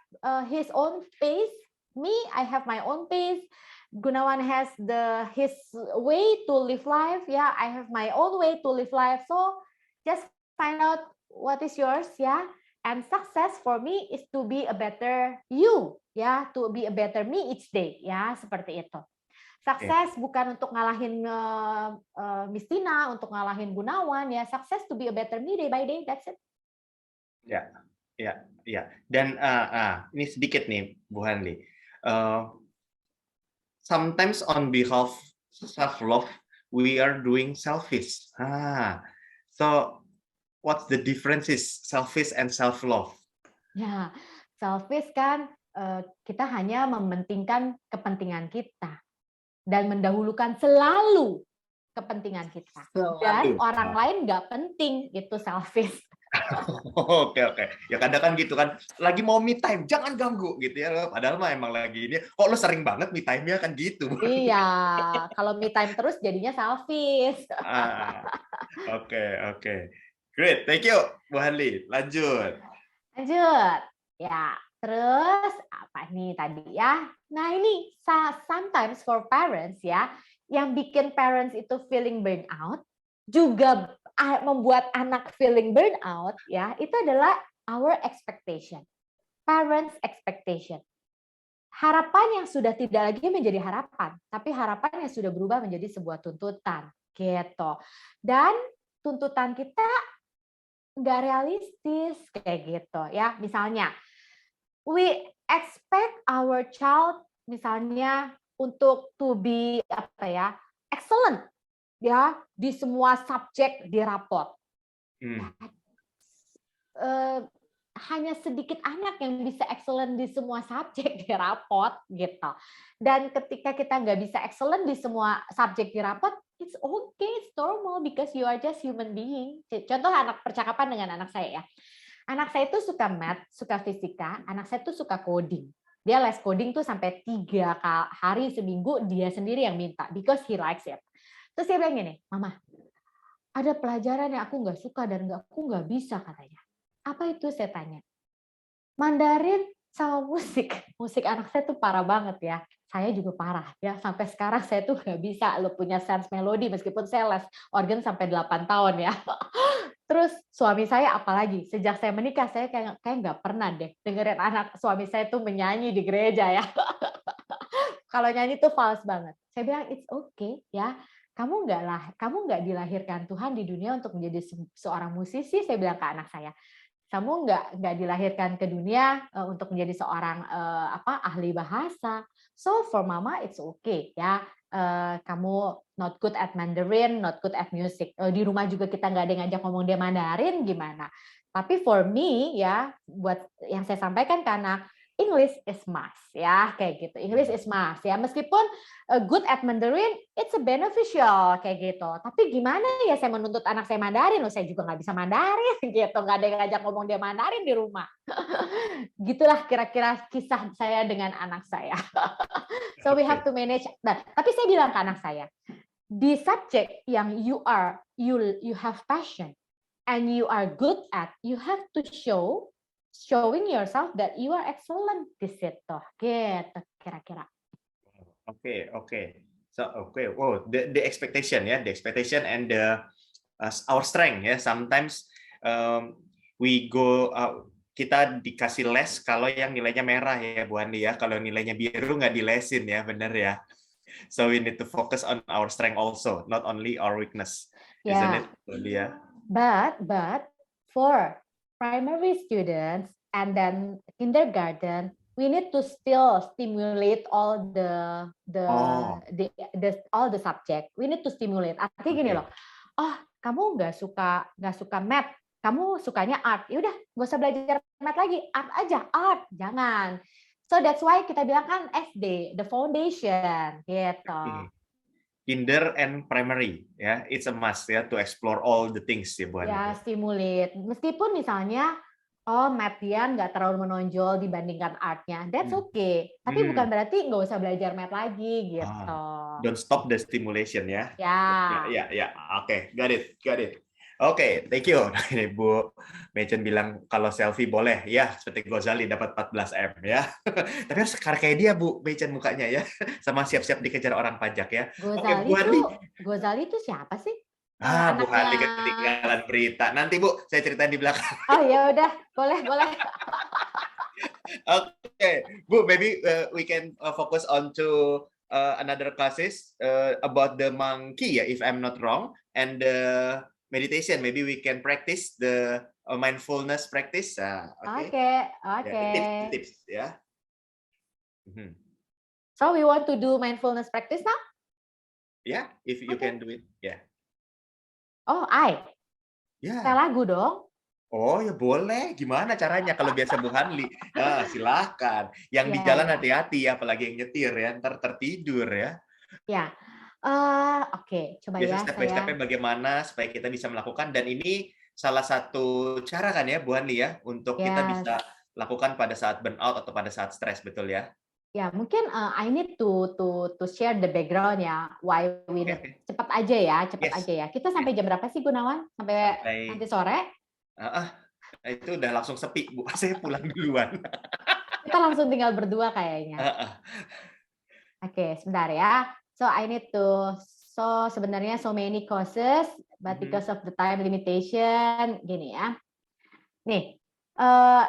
his own pace, me I have my own pace. Gunawan has his way to live life, I have my own way to live life. So just find out what is yours, and success for me is to be a better you, to be a better me each day, seperti itu. Sukses bukan untuk ngalahin Miss Tina, untuk ngalahin Gunawan, sukses to be a better me day by day, that's it. Dan ini sedikit nih Bu Hanli. sometimes on behalf self-love, we are doing selfish. So what's the differences selfish and self-love? Ya, selfish kan kita hanya mementingkan kepentingan kita dan mendahulukan selalu kepentingan kita. Dan orang lain nggak penting, itu selfish. Oke. Ya kadang kan gitu kan, lagi mau me time, jangan ganggu gitu ya. Padahal mah emang lagi ini, kok lo sering banget me time-nya kan gitu. Iya, kalau me time terus jadinya selfish. Oke. Great, thank you Bu Hanli. Lanjut. Ya, terus apa nih tadi ya? Nah ini sometimes for parents ya, yang bikin parents itu feeling burnout, juga membuat anak feeling burnout ya, itu adalah our expectation, parents expectation. Harapan yang sudah tidak lagi menjadi harapan, tapi harapan yang sudah berubah menjadi sebuah tuntutan gitu. Dan tuntutan kita nggak realistis kayak gitu ya. Misalnya we expect our child misalnya untuk to be excellent ya di semua subjek di rapot. Hanya sedikit anak yang bisa excellent di semua subjek di rapot gitu. Dan ketika kita nggak bisa excellent di semua subjek di rapot, it's okay, it's normal because you are just human being. Contoh percakapan dengan anak saya ya. Anak saya itu suka math, suka fisika, anak saya tuh suka coding. Dia les coding tuh sampai 3 hari seminggu dia sendiri yang minta because he likes it. Terus dia bilang gini, Mama, ada pelajaran yang aku nggak suka dan aku nggak bisa katanya. Apa itu saya tanya? Mandarin sama musik. Musik anak saya tuh parah banget ya. Saya juga parah ya. Sampai sekarang saya tuh nggak bisa lo punya sense melodi meskipun saya les organ sampai 8 tahun ya. Terus suami saya apalagi sejak saya menikah saya kayak nggak pernah deh dengerin anak suami saya tuh menyanyi di gereja ya. Kalau nyanyi tuh fals banget. Saya bilang it's okay ya. Kamu nggak dilahirkan Tuhan di dunia untuk menjadi seorang musisi. Saya bilang ke anak saya. Kamu nggak dilahirkan ke dunia untuk menjadi seorang ahli bahasa. So for mama it's okay ya. Kamu not good at Mandarin, not good at music. Di rumah juga kita nggak ada yang ngajak ngomong dia Mandarin gimana. Tapi for me ya, buat yang saya sampaikan ke anak, English is must ya kayak gitu. English is must ya. Meskipun good at Mandarin, it's a beneficial kayak gitu. Tapi gimana ya saya menuntut anak saya Mandarin? Saya juga nggak bisa Mandarin gitu. Nggak ada yang ngajak ngomong dia Mandarin di rumah. Gitulah kira-kira kisah saya dengan anak saya. So we have to manage. Nah, tapi saya bilang ke anak saya, di subjek yang you have passion and you are good at, you have to showing yourself that you are excellent di situ, gitu kira-kira. Okay. So the expectation ya, the expectation and our strength ya. Sometimes we go kita dikasih les kalau yang nilainya merah ya Bu Andi ya. Kalau nilainya biru nggak dilesin ya, benar ya. So we need to focus on our strength also, not only our weakness, isn't it, Bu Andi ya? But for primary students and then kindergarten, we need to still stimulate all the subject. We need to stimulate. Artinya gini loh. Oh, kamu nggak suka math, kamu sukanya art. Ya udah, nggak usah belajar math lagi, art aja, art. Jangan. So that's why kita bilang kan SD, the foundation, gitu. Kinder and primary ya, it's a must ya to explore all the things ya Bu Andi. Ya, stimulate. Meskipun misalnya math-nya nggak terlalu menonjol dibandingkan art-nya, that's okay. Tapi bukan berarti nggak usah belajar math lagi gitu. Don't stop the stimulation ya. Ya. Oke, got it. Oke, thank you. Ini Bu Mechen bilang kalau selfie boleh ya, seperti Ghazali dapat 14 M ya. Tapi harus kayak dia Bu Mechen mukanya ya, sama siap-siap dikejar orang pajak ya. Ghazali itu siapa sih? Bu Hanli ketinggalan berita. Nanti Bu, saya ceritain di belakang. Oh ya udah, boleh. Okay, Bu, maybe we can focus on to another classes about the monkey, if I'm not wrong, and the meditation. Maybe we can practice the mindfulness practice. Okay. Tips, ya. So we want to do mindfulness practice now? Yeah, if you Okay. can do it. Yeah. Oh, Ya. setel lagu dong. Oh ya boleh. Gimana caranya kalau biasa Bu Hanli? Silahkan. Yang di Ya, jalan ya. hati-hati, apalagi yang nyetir ya. Ntar tertidur ya. Ya, oke, coba Biasa ya step by saya. step-nya bagaimana supaya kita bisa melakukan. Dan ini salah satu cara kan ya Bu Hanli ya, untuk kita Yes. bisa lakukan pada saat burnout atau pada saat stres, betul ya? Ya, mungkin I need to share the background ya, why we need. Oke. Cepat aja ya, cepat Yes. aja ya. Kita sampai jam berapa sih Gunawan? Sampai nanti sore? Itu udah langsung sepi Bu. Saya pulang duluan. Kita langsung tinggal berdua kayaknya. Oke, sebentar ya. So I need to, sebenarnya so many causes, but because of the time limitation, gini ya. Nih,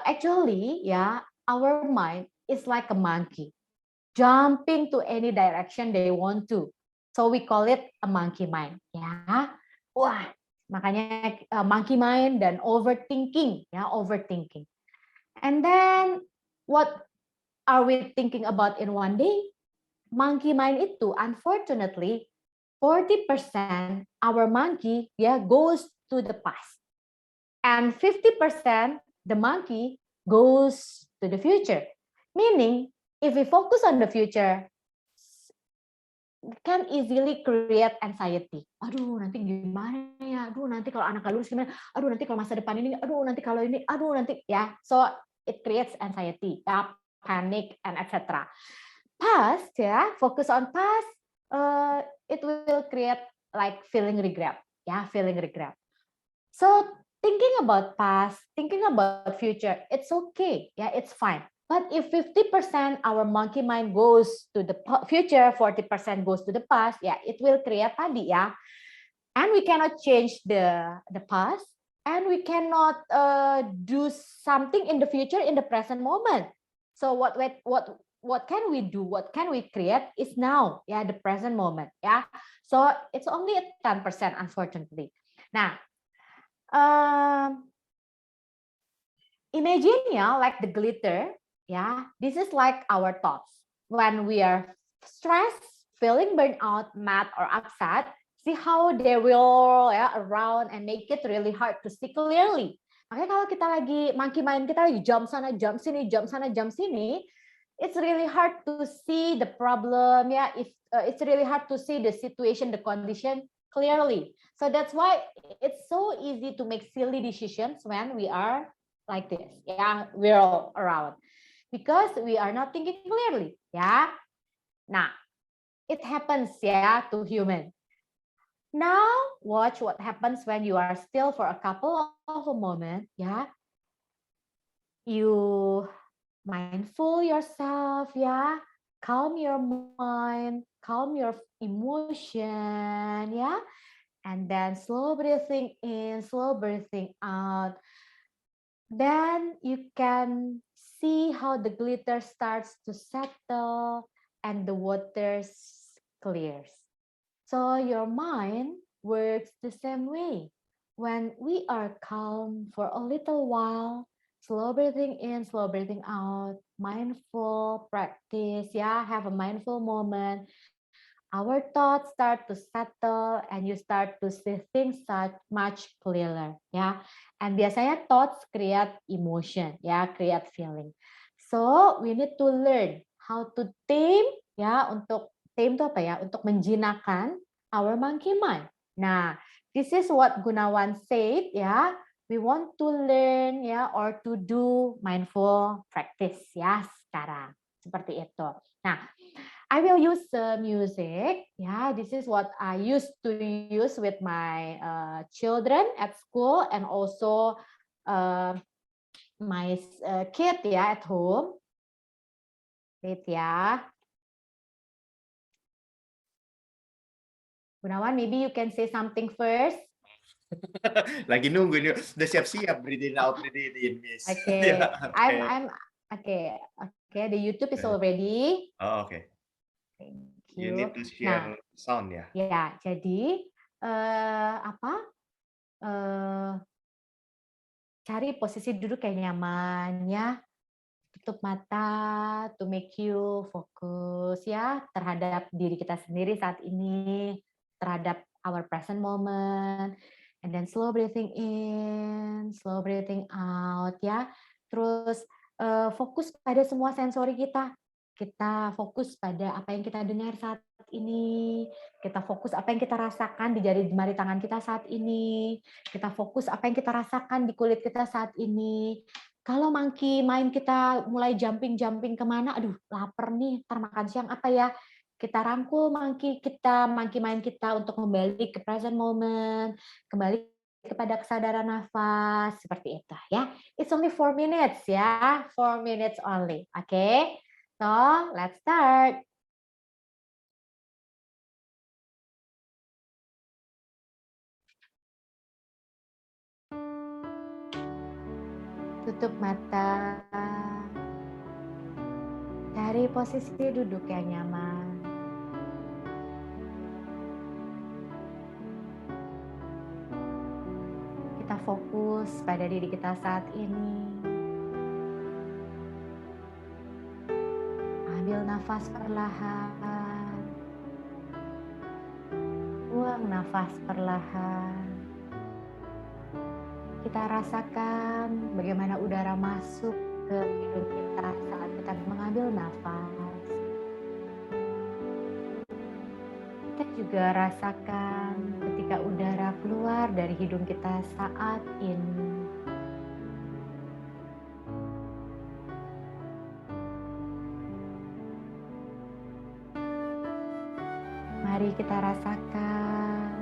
actually ya, our mind is like a monkey, jumping to any direction they want to. So we call it a monkey mind. Ya, wah, makanya monkey mind dan overthinking, ya, overthinking. And then what are we thinking about in one day? Monkey mind itu, unfortunately, 40% our monkey goes to the past, and 50% the monkey goes to the future. Meaning, if we focus on the future, can easily create anxiety. Aduh, nanti gimana ya? Aduh, nanti kalau anak lulus gimana? Aduh, nanti kalau masa depan ini, aduh, nanti kalau ini, aduh, nanti ya. So it creates anxiety, panic, and etc. Past, ya, focus on past, it will create like feeling regret, ya, feeling regret. So thinking about past, thinking about future, it's okay, yeah, it's fine. But if 50% our monkey mind goes to the future, 40% goes to the past, yeah, it will create tadi ya. And we cannot change the past, and we cannot do something in the future in the present moment. So what can we do? What can we create is now, yeah, the present moment, yeah. So it's only at 10%, unfortunately. Now, imagine like the glitter, yeah. This is like our thoughts when we are stressed, feeling burnout, mad, or upset. See how they will around and make it really hard to see clearly. Makanya kalau kita lagi monkey mind, kita lagi jump sana, jump sini, jump sana, jump sini, it's really hard to see the problem. Yeah, it's really hard to see the situation, the condition clearly. So that's why it's so easy to make silly decisions when we are like this. Yeah, we're all around because we are not thinking clearly. Yeah. Nah, it happens to human. Now watch what happens when you are still for a couple of a moment. Yeah. You mindful yourself, calm your mind, calm your emotion, and then slow breathing in, slow breathing out. Then you can see how the glitter starts to settle and the water clears. So your mind works the same way. When we are calm for a little while, slow breathing in, slow breathing out, mindful practice, have a mindful moment. Our thoughts start to settle and you start to see things much clearer, And biasanya thoughts create emotion, create feeling. So we need to learn how to tame, untuk tame itu apa ya? Untuk menjinakkan our monkey mind. Nah, this is what Gunawan said, We want to learn, or to do mindful practice, sekarang. Seperti itu. Nah, I will use music. This is what I used to use with my children at school and also my kid at home. Wait Gunawan, maybe you can say something first. Lagi nunggu ini, udah siap-siap breathe out, breathe in, Miss. Okay, I'm okay. The YouTube is already. Oh, okay. Thank You need to share sound ya. Ya, jadi cari posisi duduk kayak nyaman, tutup mata to make you fokus ya terhadap diri kita sendiri saat ini, terhadap our present moment. And then slow breathing in, slow breathing out ya. Terus fokus pada semua sensori kita. Kita fokus pada apa yang kita dengar saat ini. Kita fokus apa yang kita rasakan di jari-jari tangan kita saat ini. Kita fokus apa yang kita rasakan di kulit kita saat ini. Kalau monkey mind kita mulai jumping kemana, aduh lapar nih, ntar makan siang apa ya? Kita rangkul monkey mind kita untuk kembali ke present moment, kembali kepada kesadaran nafas, seperti itu ya. It's only 4 minutes ya, 4 minutes only, okay? So, let's start. Tutup mata. Cari posisi duduk yang nyaman. Kita fokus pada diri kita saat ini. Ambil nafas perlahan. Buang nafas perlahan. Kita rasakan bagaimana udara masuk ke hidung kita saat kita mengambil nafas. Kita juga rasakan ketika udara keluar dari hidung kita saat ini. Mari kita rasakan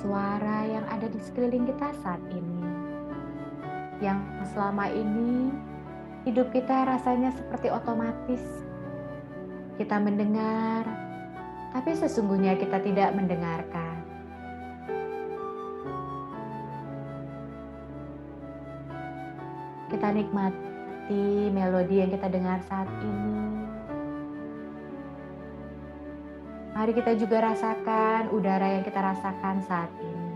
suara yang ada di sekeliling kita saat ini. Yang selama ini hidup kita rasanya seperti otomatis. Kita mendengar, tapi sesungguhnya kita tidak mendengarkan. Kita nikmati melodi yang kita dengar saat ini. Mari kita juga rasakan udara yang kita rasakan saat ini.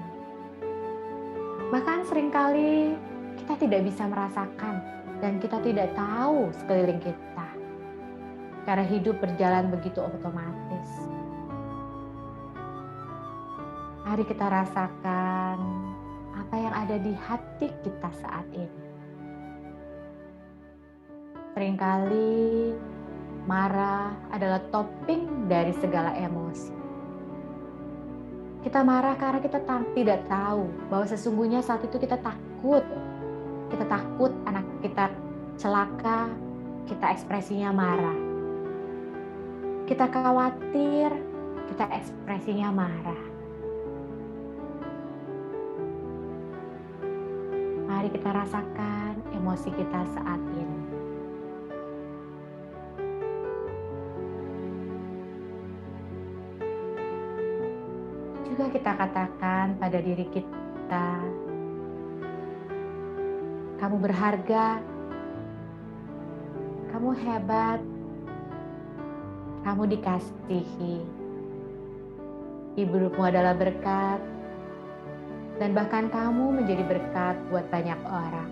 Bahkan seringkali kita tidak bisa merasakan dan kita tidak tahu sekeliling kita. Karena hidup berjalan begitu otomatis. Mari kita rasakan apa yang ada di hati kita saat ini. Seringkali marah adalah topping dari segala emosi. Kita marah karena kita tidak tahu bahwa sesungguhnya saat itu kita takut. Kita takut anak kita celaka, kita ekspresinya marah. Kita khawatir, kita ekspresinya marah. Mari kita rasakan emosi kita saat ini. Juga kita katakan pada diri kita, kamu berharga, kamu hebat, kamu dikasihi. Hidupmu adalah berkat, dan bahkan kamu menjadi berkat buat banyak orang.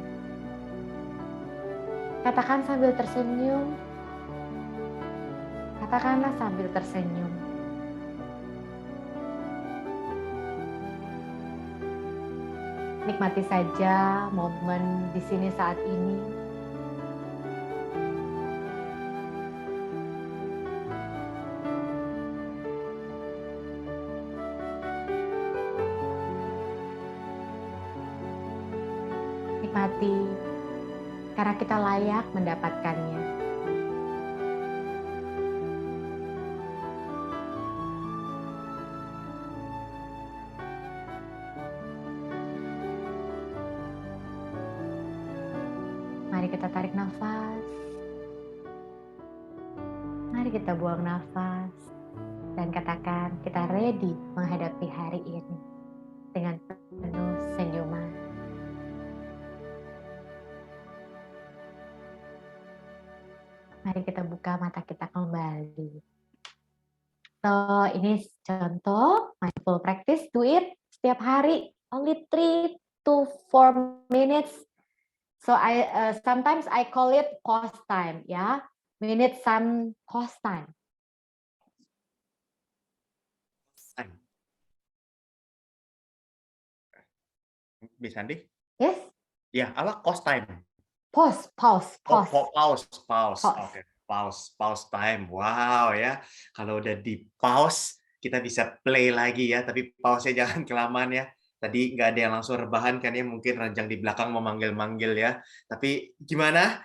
Katakan sambil tersenyum, katakanlah sambil tersenyum. Nikmati saja momen di sini saat ini. Nikmati karena kita layak mendapatkannya. Mari kita tarik nafas. Mari kita buang nafas. Dan katakan kita ready menghadapi hari ini dengan penuh senyuman. Mari kita buka mata kita kembali. So, ini contoh mindful practice. Do it setiap hari. Only 3 to 4 minutes. So sometimes I call it pause time. Yeah, we need some pause time. Miss Andi? Yes. Ya, apa cost time? Pause. Oh, pause. Pause. Oke, pause time. Wow ya. Kalau udah di pause, kita bisa play lagi ya. Tapi pause-nya jangan kelamaan ya. Tadi nggak ada yang langsung rebahan kan ya. Mungkin ranjang di belakang memanggil-manggil ya. Tapi gimana?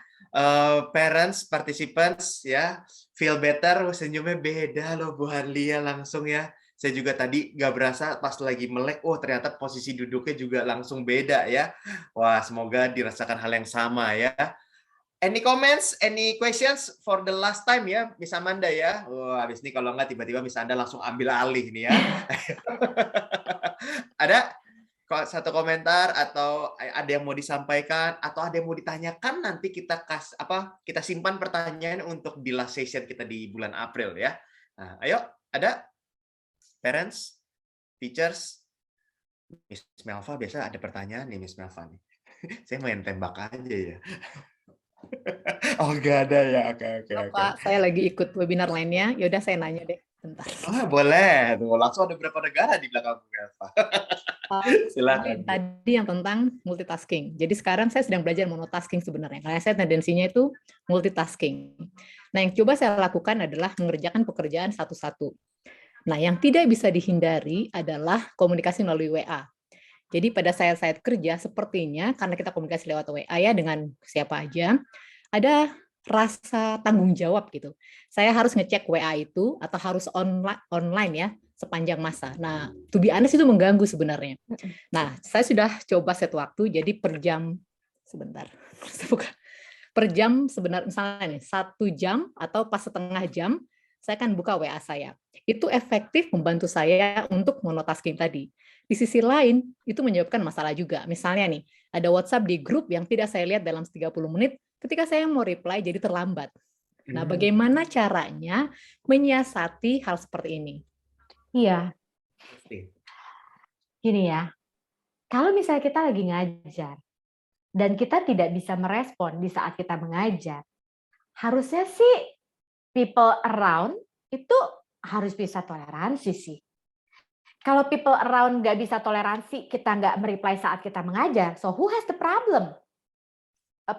Parents, participants ya, feel better. Senyumnya beda loh Bu Hanlia langsung ya. Saya juga tadi nggak berasa pas lagi melek, oh ternyata posisi duduknya juga langsung beda ya. Wah, semoga dirasakan hal yang sama ya. Any comments, any questions for the last time ya, Miss Amanda ya? Wah, habis ini kalau nggak tiba-tiba Miss Anda langsung ambil alih nih ya. Ada satu komentar atau ada yang mau disampaikan atau ada yang mau ditanyakan, nanti kita simpan pertanyaan untuk di last session kita di bulan April ya. Nah, ayo, ada parents, teachers, Miss Melva biasa ada pertanyaan nih Miss Melva nih. Saya main tembak aja ya. Oh, nggak ada ya. Oke. Pak, saya lagi ikut webinar lainnya. Yaudah saya nanya deh. Bentar. Oh, boleh. Tuh, langsung ada berapa negara di belakang Bu Melva. Silakan. Tadi yang tentang multitasking. Jadi sekarang saya sedang belajar monotasking sebenarnya. Karena saya tendensinya itu multitasking. Nah, yang coba saya lakukan adalah mengerjakan pekerjaan satu-satu. Nah, yang tidak bisa dihindari adalah komunikasi melalui WA. Jadi pada saat kerja, sepertinya karena kita komunikasi lewat WA ya dengan siapa aja, ada rasa tanggung jawab gitu. Saya harus ngecek WA itu atau harus online ya sepanjang masa. Nah, to be honest itu mengganggu sebenarnya. Nah, saya sudah coba set waktu, jadi per jam, sebentar, per jam sebenarnya misalnya nih, 1 jam atau pas setengah jam, saya akan buka WA saya. Itu efektif membantu saya untuk monotasking tadi. Di sisi lain, itu menyebabkan masalah juga. Misalnya nih, ada WhatsApp di grup yang tidak saya lihat dalam 30 menit, ketika saya mau reply jadi terlambat. Nah, bagaimana caranya menyiasati hal seperti ini? Iya. Gini ya, kalau misalnya kita lagi ngajar, dan kita tidak bisa merespon di saat kita mengajar, harusnya sih people around itu harus bisa toleransi sih. Kalau people around nggak bisa toleransi, kita nggak mereply saat kita mengajar, so who has the problem?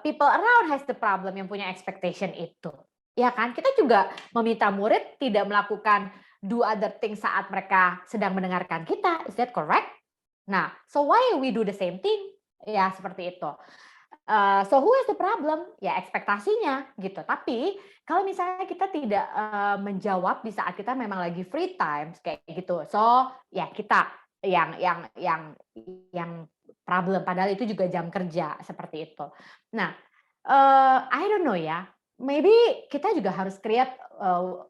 People around has the problem yang punya expectation itu. Ya kan? Kita juga meminta murid tidak melakukan do other things saat mereka sedang mendengarkan kita. Is that correct? Nah, so why we do the same thing? Ya, seperti itu. So who has the problem? Ya ekspektasinya gitu. Tapi kalau misalnya kita tidak menjawab di saat kita memang lagi free time kayak gitu, so ya kita yang problem. Padahal itu juga jam kerja seperti itu. Nah, I don't know ya. Maybe kita juga harus create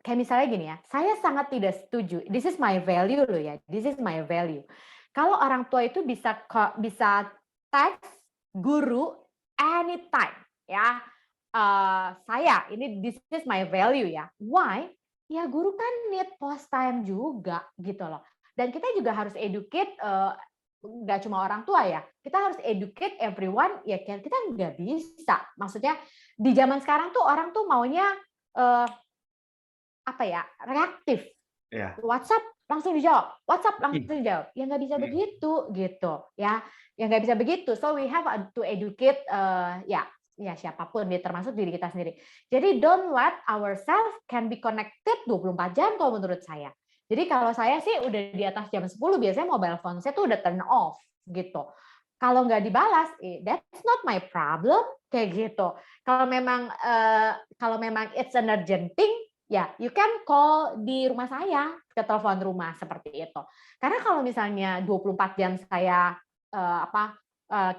kayak misalnya gini ya. Saya sangat tidak setuju. This is my value loh ya. This is my value. Kalau orang tua itu bisa text guru anytime ya, saya ini this is my value ya. Why? Ya guru kan need post time juga gitu loh. Dan kita juga harus educate nggak cuma orang tua ya. Kita harus educate everyone ya. Kita nggak bisa. Maksudnya di zaman sekarang tuh orang tuh maunya apa ya, reaktif. Yeah. WhatsApp langsung dijawab, WhatsApp langsung dijawab. Ya nggak bisa begitu gitu ya. Ya nggak bisa begitu. So we have to educate ya siapapun, termasuk diri kita sendiri. Jadi don't let ourselves can be connected 24 jam kalau menurut saya. Jadi kalau saya sih udah di atas jam 10 biasanya mobile phone saya tuh udah turn off gitu. Kalau nggak dibalas, that's not my problem kayak gitu. Kalau memang it's an urgent thing, ya you can call di rumah saya ke telepon rumah seperti itu. Karena kalau misalnya 24 jam saya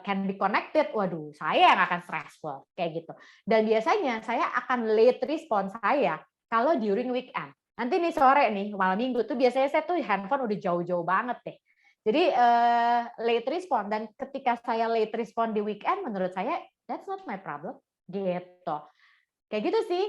can be connected, waduh, saya yang akan stressful kayak gitu. Dan biasanya saya akan late respon saya kalau during weekend. Nanti nih sore nih, malam minggu tuh biasanya saya tuh handphone udah jauh-jauh banget deh. Jadi late respon, dan ketika saya late respon di weekend, menurut saya that's not my problem gitu. Kayak gitu sih.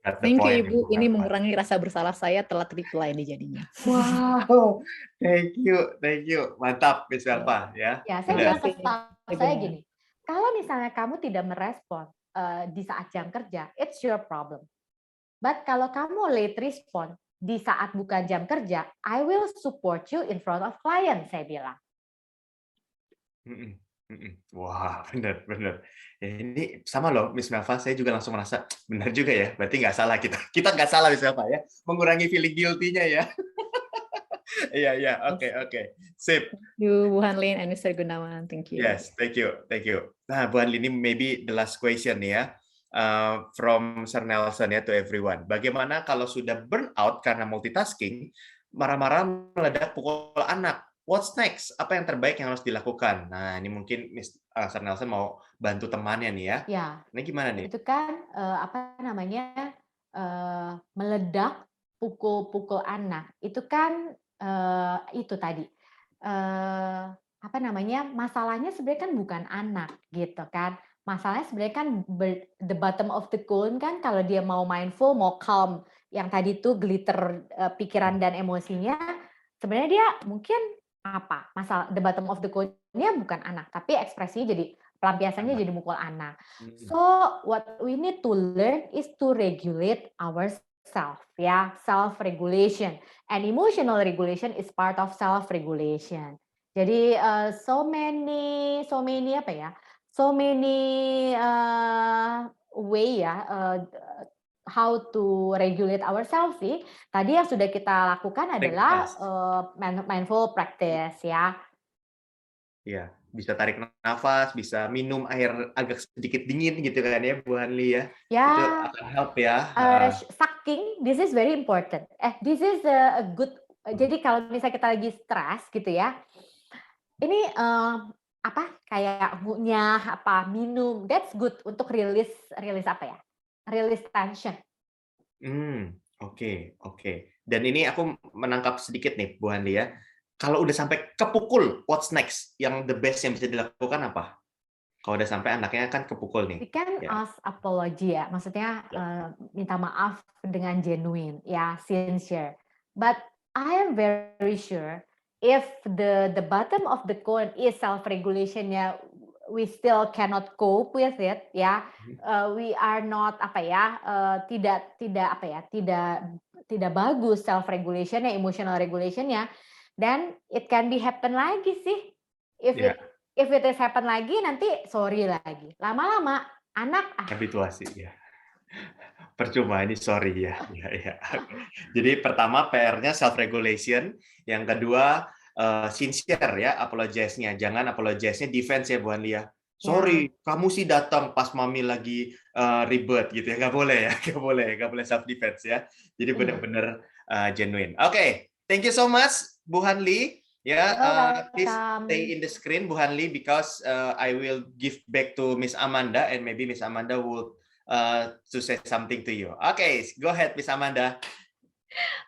Got the Thank you point, Ibu, Ibu ini Rahmat. mengurangi rasa bersalah saya telat reply ini jadinya. Wow, thank you, mantap Miss Melva ya. Ya, saya Terima bilang ke kasih. staff saya gini, kalau misalnya kamu tidak merespon di saat jam kerja, it's your problem. But kalau kamu late respond di saat bukan jam kerja, I will support you in front of client, saya bilang. Wah, benar. Ini sama loh, Miss Melva. Saya juga langsung merasa benar juga ya. Berarti nggak salah kita. Kita nggak salah, Miss Melva ya. Mengurangi feeling guilty-nya ya. Iya. Oke. Sip. Thank you Bu Hanlin and Mr. Gunawan. Thank you. Yes, thank you. Nah, Bu Hanlin, ini maybe the last question ya. From Sir Nelson ya to everyone. Bagaimana kalau sudah burn out karena multitasking, marah-marah meledak pukul anak? What's next? Apa yang terbaik yang harus dilakukan? Nah, ini mungkin Sir Nelson mau bantu temannya nih ya. Ya. Ini gimana nih? Itu kan meledak pukul anak. Itu kan itu tadi. Masalahnya sebenarnya kan bukan anak gitu kan. Masalahnya sebenarnya kan the bottom of the cone kan, kalau dia mau mindful, mau calm, yang tadi tuh glitter pikiran dan emosinya, sebenarnya dia mungkin masalah the bottom of the cone-nya bukan anak, tapi ekspresinya jadi pelampiasannya jadi mukul anak. So what we need to learn is to regulate ourselves, ya, self regulation, and emotional regulation is part of self regulation. Jadi so many way ya how to regulate ourselves sih. Tadi yang sudah kita lakukan adalah mindful practice ya. Iya, bisa tarik nafas, bisa minum air agak sedikit dingin gitu kan ya Bu Hanli ya. Itu akan help ya. Sucking, this is very important. This is a good. Jadi kalau misalnya kita lagi stres gitu ya, ini kayak ngunyah minum, that's good untuk rilis tension. Oke. Dan ini aku menangkap sedikit nih Bu Hanli ya. Kalau udah sampai kepukul, what's next? Yang the best yang bisa dilakukan apa? Kalau udah sampai anaknya kan kepukul nih. We can ask apology ya, maksudnya minta maaf dengan genuine, ya, sincere. But I am very sure if the bottom of the cone is self-regulation-nya, we still cannot cope with it, ya. We are not tidak bagus self-regulation-nya, emotional regulation-nya. Dan it can be happen lagi sih. If it is happen lagi, nanti sorry lagi. Lama-lama anak habituasi ya. Percuma ini sorry ya. Jadi pertama PR-nya self regulation, yang kedua sincere ya, apologize-nya. Jangan apologize-nya defense ya Bu Hanli ya. Sorry, kamu sih datang pas mami lagi ribet gitu ya. Nggak boleh ya, nggak boleh self defense ya. Jadi benar-benar genuine. Oke, thank you so much Bu Hanli. Please stay in the screen, Bu Hanli, because I will give back to Miss Amanda, and maybe Miss Amanda will to say something to you. Okay, go ahead, Miss Amanda.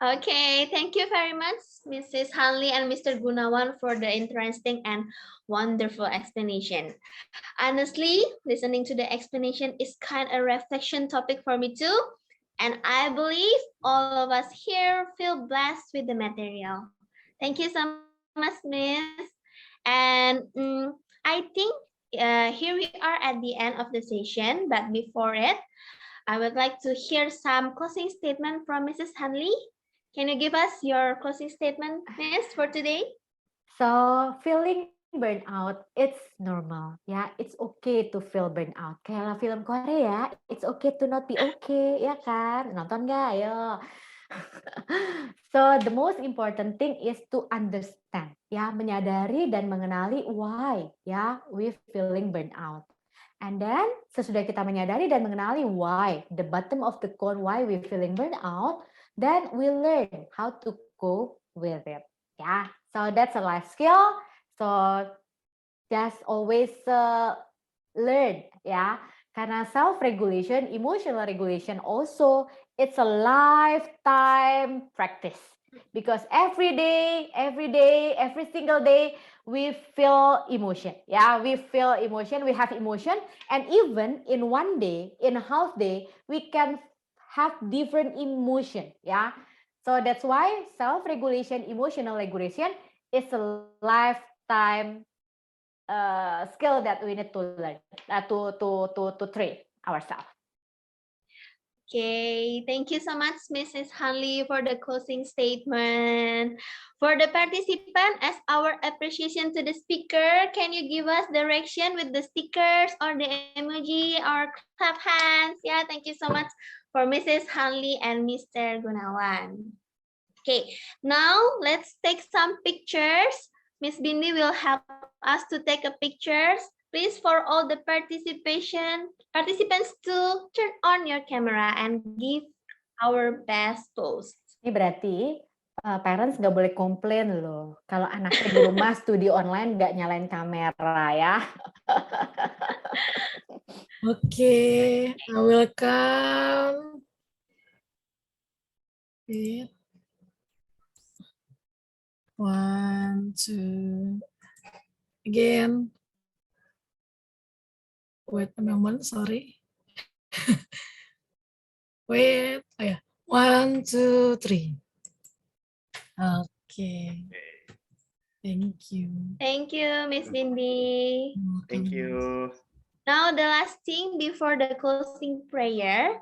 Okay, thank you very much, Mrs. Hanli and Mr. Gunawan, for the interesting and wonderful explanation. Honestly, listening to the explanation is kind of a reflection topic for me too, and I believe all of us here feel blessed with the material. Thank you so much, Miss. And I think here we are at the end of the session, but before it, I would like to hear some closing statement from Mrs. Hanli. Can you give us your closing statement, Miss, for today? So, feeling burnout, it's normal. Ya, it's okay to feel burnout. Kayak film Korea, it's okay to not be okay, ya kan? Nonton nggak? Ayo. So the most important thing is to understand, ya, menyadari dan mengenali why, ya, we feeling burnout. And then sesudah kita menyadari dan mengenali why, the bottom of the cone, why we feeling burnout, then we learn how to cope with it. Ya, so that's a life skill. So just always learn, ya. Karena self-regulation, emotional regulation also, it's a lifetime practice. Because every day, every single day, we feel emotion. Yeah, we feel emotion, we have emotion. And even in one day, in a half day, we can have different emotion, yeah. So that's why self-regulation, emotional regulation is a lifetime skill that we need to learn, to train ourselves. Okay, thank you so much, Mrs. Hanli, for the closing statement. For the participant, as our appreciation to the speaker, can you give us direction with the stickers or the emoji or clap hands? Yeah, thank you so much for Mrs. Hanli and Mr. Gunawan. Okay, now let's take some pictures. Miss Bindi will help us to take a pictures. Please, for all the participants to turn on your camera and give our best post. Ini berarti parents nggak boleh komplain loh kalau anaknya di rumah studi online nggak nyalain kamera ya. Okay, I will come. Okay. 1, 2. Again. Wait a moment, sorry. Wait, oh yeah. 1, 2, 3. Okay. Thank you. Thank you, Miss Bindi. Thank you. Now the last thing before the closing prayer,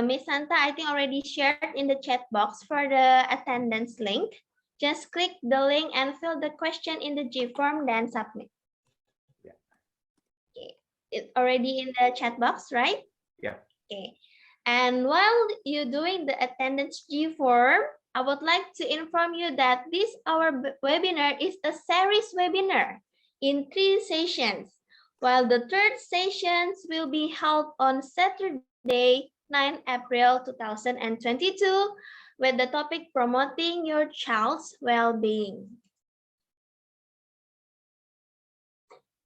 Miss Santa, I think already shared in the chat box for the attendance link. Just click the link and fill the question in the G form, then submit. Yeah. Okay. It's already in the chat box, right? Yeah. Okay. And while you're doing the attendance G form, I would like to inform you that this our webinar is a series webinar in 3 sessions, while the third sessions will be held on Saturday, 9 April 2022, with the topic promoting your child's well-being.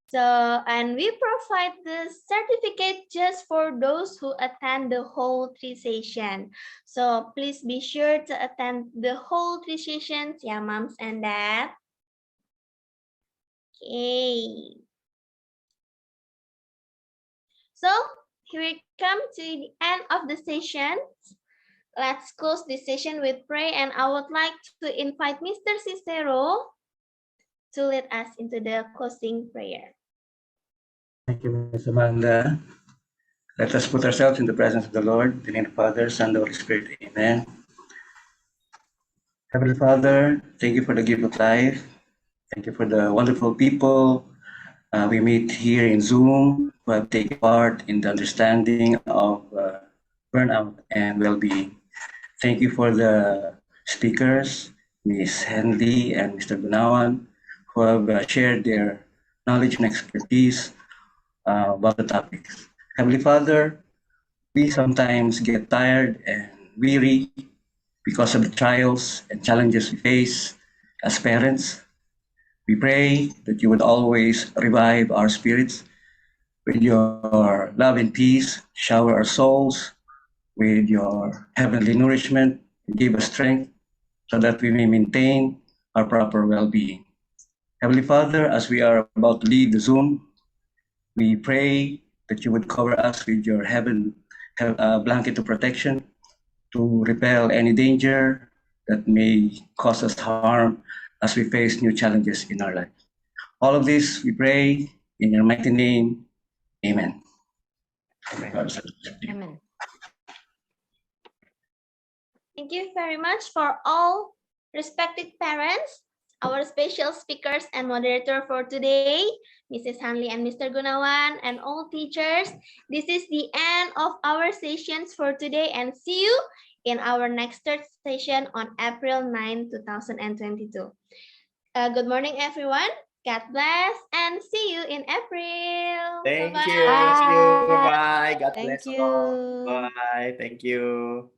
So, and we provide the certificate just for those who attend the whole 3 sessions. So please be sure to attend the whole 3 sessions, yeah, moms and dad. Okay. So here we come to the end of the session. Let's close this session with prayer, and I would like to invite Mr. Cicero to lead us into the closing prayer. Thank you, Ms. Amanda. Let us put ourselves in the presence of the Lord, in the name of the Father, Son, and the Holy Spirit. Amen. Heavenly Father, thank you for the gift of life. Thank you for the wonderful people we meet here in Zoom who have taken part in the understanding of burnout and well-being. Thank you for the speakers, Ms. Henley and Mr. Gunawan, who have shared their knowledge and expertise about the topics. Heavenly Father, we sometimes get tired and weary because of the trials and challenges we face as parents. We pray that you would always revive our spirits with your love and peace, shower our souls with your heavenly nourishment, and give us strength so that we may maintain our proper well-being. Heavenly Father, as we are about to leave the Zoom, we pray that you would cover us with your blanket of protection to repel any danger that may cause us harm as we face new challenges in our lives. All of this we pray in your mighty name. Amen. Amen. Thank you very much for all respected parents, our special speakers and moderator for today, Mrs. Hanli and Mr. Gunawan, and all teachers. This is the end of our sessions for today, and see you in our next third session on April 9, 2022. Good morning, everyone. God bless, and see you in April. Thank Bye-bye. you. See you. Bye. God Thank bless you. all. Bye. Thank you.